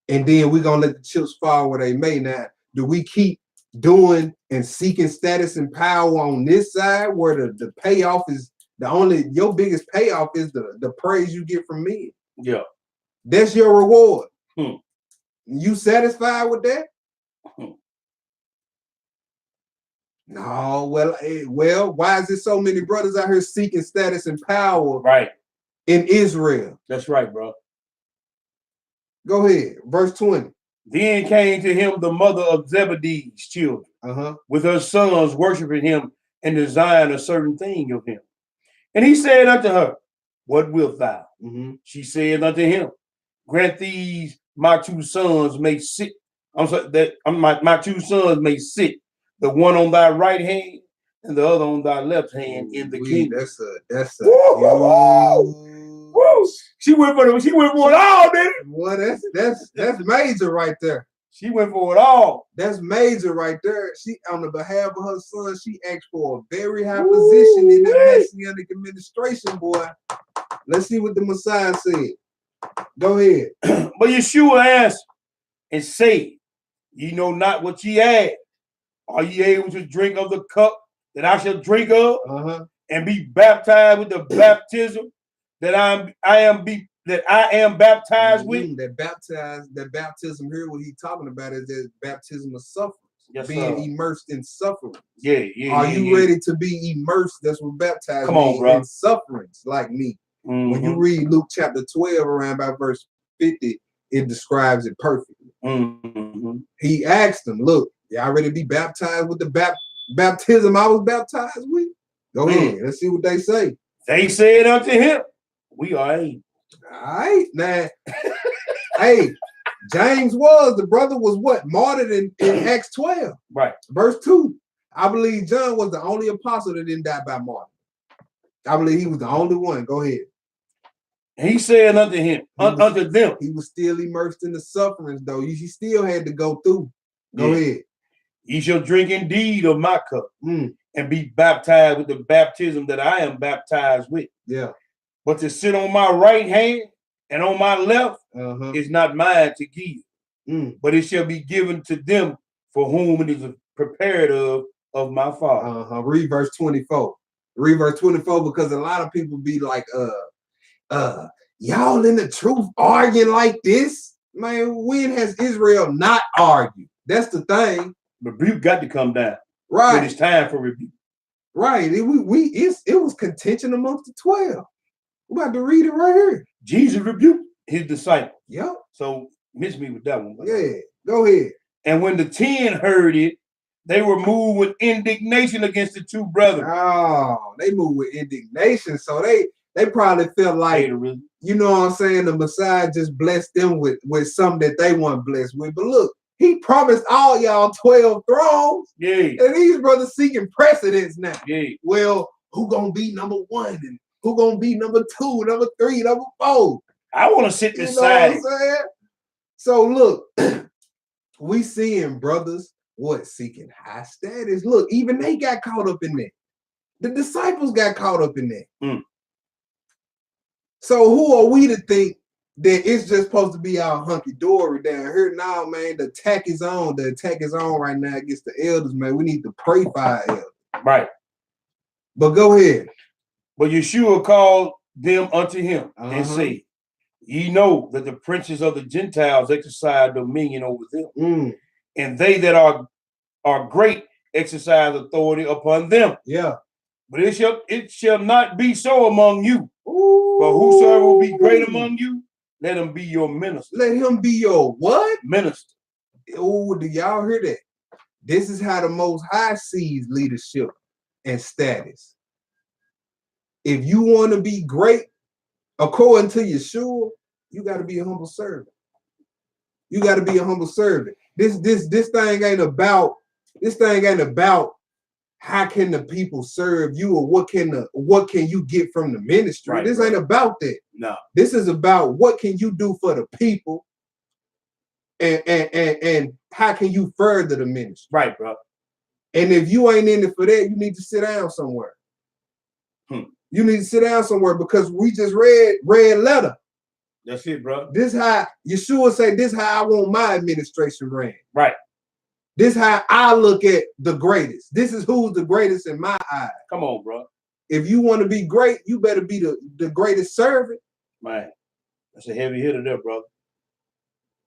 And then we're gonna let the chips fall where they may. Now, do we keep doing and seeking status and power on this side where the payoff is your biggest payoff is the praise you get from me? Yeah. That's your reward. You satisfied with that? No, well, why is there so many brothers out here seeking status and power in Israel? That's right, bro. Go ahead, verse 20. Then came to him the mother of Zebedee's children with her sons, worshiping him and desiring a certain thing of him. And he said unto her, what wilt thou? She said unto him, grant these my two sons may sit. My two sons may sit, the one on thy right hand and the other on thy left hand in the kingdom. That's a woo. She went for it all, didn't it? Well, that's major right there. She went for it all. That's major right there. She, on the behalf of her son, she asked for a very high position in that messianic administration, boy. Let's see what the Messiah said. Go ahead. But Yeshua answered and said, ye know not what ye ask. Are ye able to drink of the cup that I shall drink of, and be baptized with the baptism that I am baptized with? That baptism here, what he's talking about is that baptism of suffering, being immersed in suffering. Are you ready to be immersed? That's what baptized Come on, bro. In sufferings like me. When you read Luke chapter 12 around by verse 50, it describes it perfectly. He asked them, look, y'all ready to be baptized with the baptism I was baptized with? Go ahead. Let's see what they say. They said unto him, we are able. All right. Now, hey, James the brother was what? Martyred in Acts 12. Right. Verse 2. I believe John was the only apostle that didn't die by martyr. I believe he was the only one. Go ahead. He said unto him, unto them. He was still immersed in the sufferings, though. He still had to go through. Go ahead. Ye shall drink indeed of my cup and be baptized with the baptism that I am baptized with. Yeah. But to sit on my right hand and on my left is not mine to give, but it shall be given to them for whom it is prepared of my Father. Read verse 24. Read verse 24, because a lot of people be like, y'all in the truth arguing like this? Man, when has Israel not argued? That's the thing. Rebuke got to come down. Right. When it's time for rebuke. Right. It was contention amongst the 12. We're about to read it right here. Jesus rebuked his disciples. Yep. So miss me with that one. Yeah. Go ahead. And when the 10 heard it, they were moved with indignation against the two brothers. Oh, they moved with indignation. So they probably felt like, you know what I'm saying, the Messiah just blessed them with something that they weren't blessed with. But look, he promised all y'all 12 thrones. Yeah. And these brothers seeking precedence now. Yeah. Well, who gonna be number 1? And who gonna be number 2, number 3, number 4? I want to sit beside him. So look, we seeing brothers seeking high status. Look, even they got caught up in that. The disciples got caught up in that. So who are we to think that it's just supposed to be our hunky-dory down here? Now, man, the attack is on. The attack is on right now against the elders, man. We need to pray for our elders. Right. But go ahead. But Yeshua called them unto him and said, ye know that the princes of the Gentiles exercise dominion over them, and they that are great exercise authority upon them. Yeah. But it shall not be so among you. But whosoever will be great among you, let him be your minister. Let him be your what? Minister. Oh, do y'all hear that? This is how the Most High sees leadership and status. If you want to be great, according to Yeshua, you got to be a humble servant. You got to be a humble servant. This thing ain't about how can the people serve you or what can you get from the ministry. Right, this ain't about that. No. This is about what can you do for the people and how can you further the ministry. Right, bro. And if you ain't in it for that, you need to sit down somewhere. You need to sit down somewhere because we just read letter. That's it, bro. This how Yeshua say, this how I want my administration ran. Right. This how I look at the greatest. This is who's the greatest in my eyes. Come on, bro. If you want to be great, you better be the greatest servant. Man, that's a heavy hitter there, brother.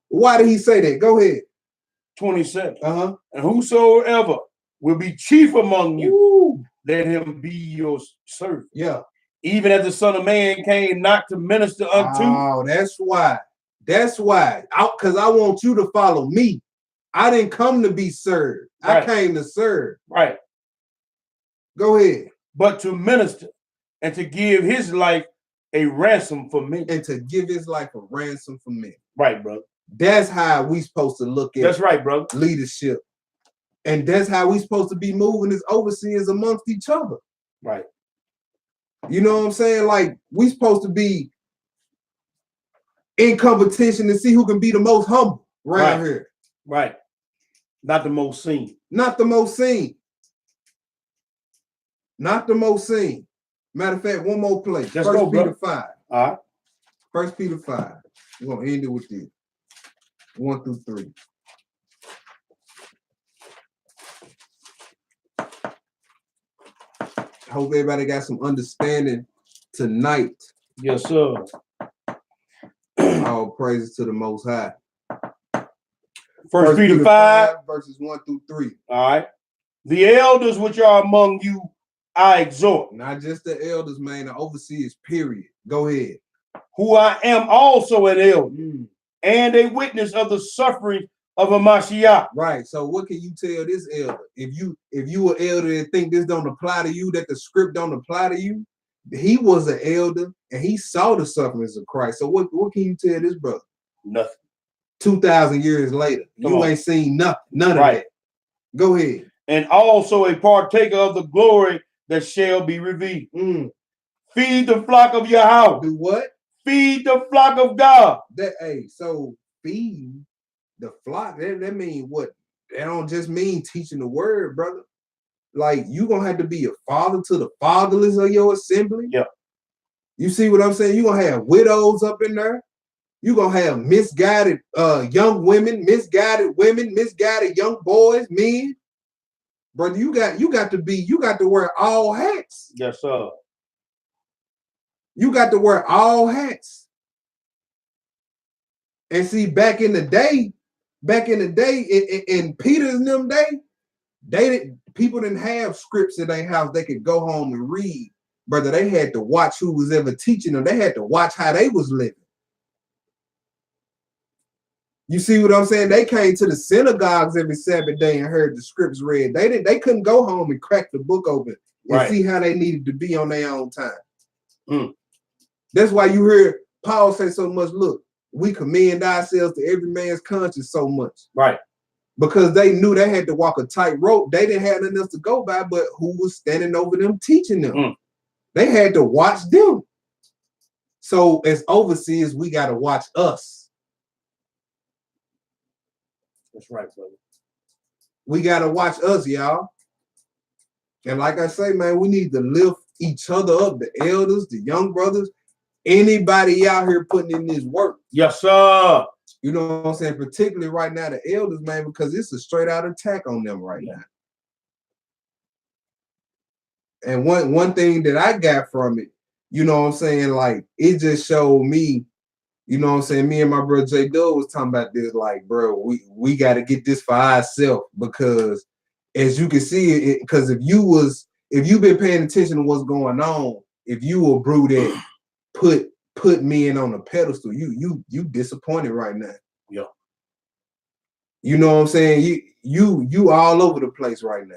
Why did he say that? Go ahead. 27. Uh-huh. And whosoever will be chief among you, Ooh. let him be your servant. Yeah. Even as the Son of Man came not to minister unto. Oh, that's why. That's why. Because I want you to follow me. I didn't come to be served. Right. I came to serve. Right. Go ahead. But to minister and to give his life a ransom for me. And to give his life a ransom for me. Right, brother. That's how we supposed to look at. That's right, bro. Leadership. And that's how we supposed to be moving as overseers amongst each other. Right. You know what I'm saying? Like, we supposed to be in competition to see who can be the most humble around here. Right. Not the most seen. Not the most seen. Not the most seen. Matter of fact, one more place. Let's First go, Peter bro. 5. All right. 1 Peter 5. We're going to end it with this. 1 through 3. I hope everybody got some understanding tonight. Yes, sir. All praises to the Most High. 1 Peter 5, verses 1 through 3. All right. The elders which are among you, I exhort. Not just the elders, man, the overseers, period. Go ahead. Who I am also an elder and a witness of the suffering of a Mashiach. Right. So what can you tell this elder? If you an elder and think this don't apply to you, that the script don't apply to you, he was an elder and he saw the sufferings of Christ. So what can you tell this brother? Nothing. 2,000 years later, you ain't seen nothing, none of that. Go ahead. And also a partaker of the glory that shall be revealed. Feed the flock of your house. Do what? Feed the flock of God. So feed the flock, that mean what? That don't just mean teaching the word, brother. Like, you gonna have to be a father to the fatherless of your assembly. Yeah. You see what I'm saying? You gonna have widows up in there. You gonna have misguided young women, misguided young boys, men. Brother, you got to wear all hats. Yes, sir. You got to wear all hats. And see, back in the day, in Peter's and them people didn't have scripts in their house they could go home and read. Brother, they had to watch who was ever teaching them. They had to watch how they was living. You see what I'm saying? They came to the synagogues every Sabbath day and heard the scripts read. They couldn't go home and crack the book open and see how they needed to be on their own time. That's why you hear Paul say so much, look, we commend ourselves to every man's conscience so much. Right. Because they knew they had to walk a tightrope. They didn't have nothing else to go by but who was standing over them teaching them. They had to watch them. So as overseers, we got to watch us. That's right, brother. We got to watch us, y'all. And like I say, man, we need to lift each other up, the elders, the young brothers, anybody out here putting in this work. Yes, sir. You know what I'm saying? Particularly right now, the elders, man, because it's a straight out attack on them right now. And one thing that I got from it, you know what I'm saying, like, it just showed me, you know what I'm saying, me and my brother J Dub was talking about this, like, bro, we got to get this for ourselves, because as you can see, because if you've been paying attention to what's going on, if you were brew that put men on a pedestal, you disappointed right now. Yeah. You know what I'm saying? You all over the place right now.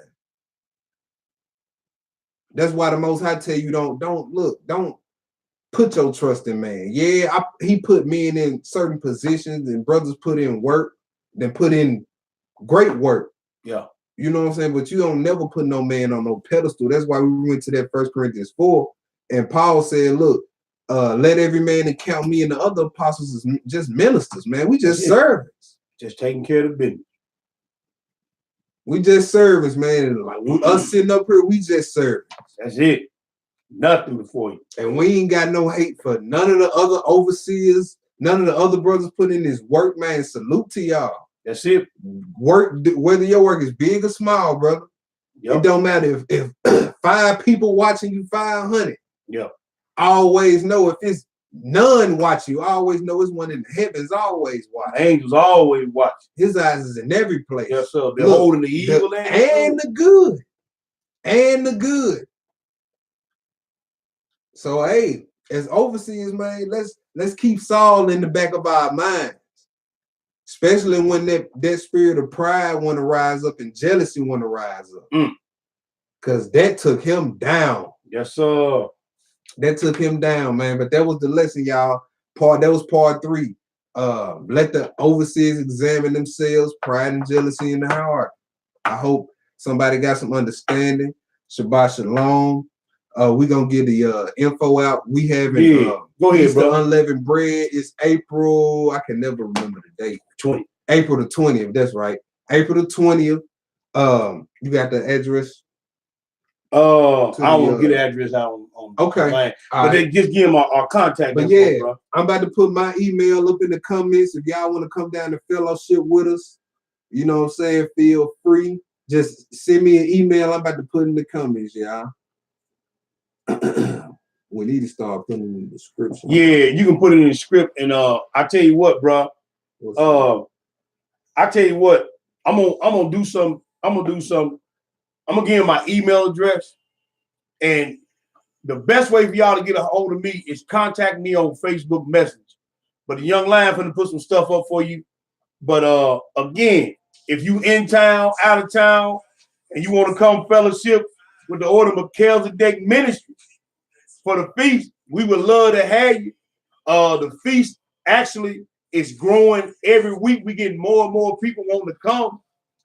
That's why the Most High tell you don't put your trust in man. Yeah, he put men in certain positions and brothers put in work, then put in great work. Yeah. You know what I'm saying? But you don't never put no man on no pedestal. That's why we went to that 1 Corinthians 4. And Paul said, look, let every man account me and the other apostles as just ministers, man. We just servants. Just taking care of the business. We just servants, man. Like us sitting up here, we just servants. That's it. Nothing before you. And we ain't got no hate for none of the other overseers, none of the other brothers put in this work, man. Salute to y'all. That's it. Work, whether your work is big or small, brother. Yep. It don't matter if 5 people watching you, 500. Yeah. Always know if it's none watch you. Always know it's one in the heavens. Always watch. Angels always watch. His eyes is in every place. Yes, sir. They're holding the evil and the good, and the good. So hey, as overseers, man, let's keep Saul in the back of our minds, especially when that spirit of pride want to rise up and jealousy want to rise up, because that took him down. Yes, sir. That took him down, man. But that was the lesson, y'all. That was part 3. Let the overseers examine themselves, pride and jealousy in the heart. I hope somebody got some understanding. Shabbat shalom. We're gonna get the info out. We having go ahead, Easter bro. Unleavened Bread. It's April. I can never remember the date. April the 20th. That's right. April the 20th. You got the address. I won't get the address out on okay. Line. But they just give them our contact. But yeah, bro. I'm about to put my email up in the comments. If y'all want to come down to fellowship with us, you know what I'm saying, feel free. Just send me an email. I'm about to put in the comments, y'all. We need to start putting in the description. Yeah, you can put it in the script. And I tell you what, bro. I tell you what, I'm gonna do some. I'm gonna give you my email address, and the best way for y'all to get a hold of me is contact me on Facebook Messenger. But the young lion finna put some stuff up for you. But again, if you in town, out of town, and you want to come fellowship with the Order of Melchizedek Ministry for the feast, we would love to have you. The feast actually is growing every week. We get more and more people wanting to come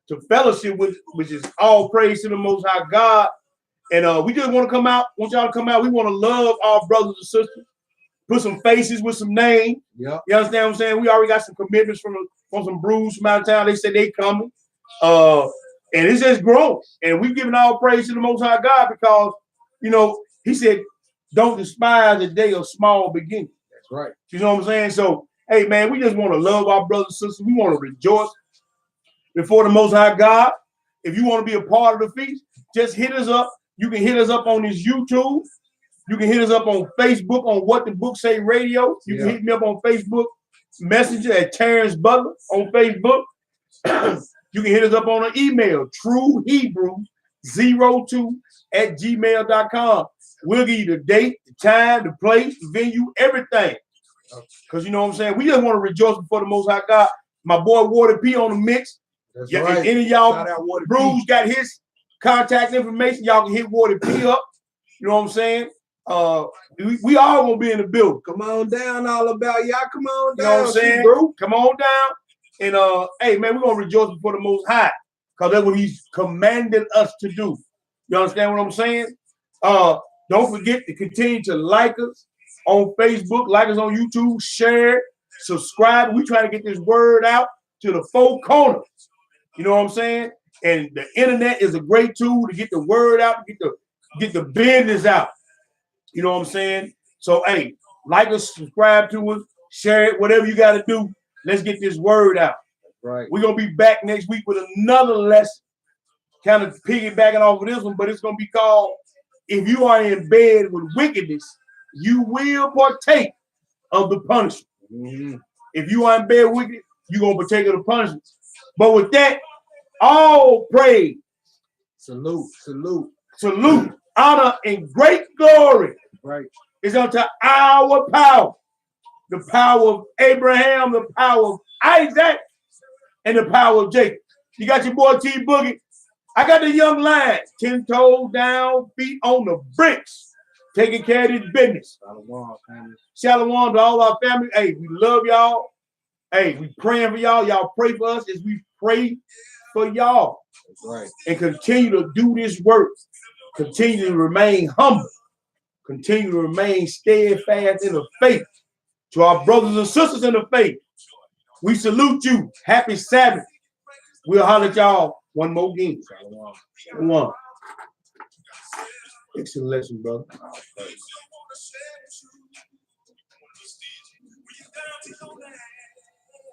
to fellowship, which is all praise to the Most High God. And we just want to come out. Want y'all to come out. We want to love our brothers and sisters. Put some faces with some names. Yep. You understand what I'm saying? We already got some commitments from some brews from out of town. They said they coming. And it's just growing. And we giving all praise to the Most High God because, you know, he said, don't despise the day of small beginning. That's right. You know what I'm saying? So, hey, man, we just want to love our brothers and sisters. We want to rejoice before the Most High God. If you want to be a part of the feast, just hit us up. You can hit us up on this YouTube. You can hit us up on Facebook on What the Book Say Radio. You can hit me up on Facebook Messenger at Terrence Butler on Facebook. You can hit us up on an email, truehebrew02@gmail.com. We'll give you the date, the time, the place, the venue, everything. Because you know what I'm saying? We just want to rejoice before the Most High God. My boy Water P on the mix. That's right. If any of y'all brews got his contact information, y'all can hit Water P up. You know what I'm saying? We all gonna be in the building. Come on down, all about y'all. Come on down, you know what I'm saying, bro. Come on down. And hey man, we're gonna rejoice before the Most High, because that's what He's commanded us to do. You understand what I'm saying? Don't forget to continue to like us on Facebook, like us on YouTube, share, subscribe. We try to get this word out to the 4 corners. You know what I'm saying? And the internet is a great tool to get the word out, get the business out. You know what I'm saying? So, hey, like us, subscribe to us, share it, whatever you got to do. Let's get this word out. Right. We're going to be back next week with another lesson, kind of piggybacking off of this one, but it's going to be called, If You Are in Bed with Wickedness, You Will Partake of the Punishment. Mm-hmm. If you are in bed with wickedness, you're going to partake of the punishment. But with that, all praise, salute, honor, and great glory is unto our power, the power of Abraham, the power of Isaac, and the power of Jacob. You got your boy T Boogie. I got the young lion, 10 toes down, feet on the bricks, taking care of this business. Shalom to all our family. Hey, we love y'all. Hey, we praying for y'all. Y'all pray for us as we pray for y'all. That's right. And continue to do this work. Continue to remain humble. Continue to remain steadfast in the faith. To our brothers and sisters in the faith, we salute you. Happy Sabbath. We'll holler at y'all one more game. One. Excellent lesson, brother.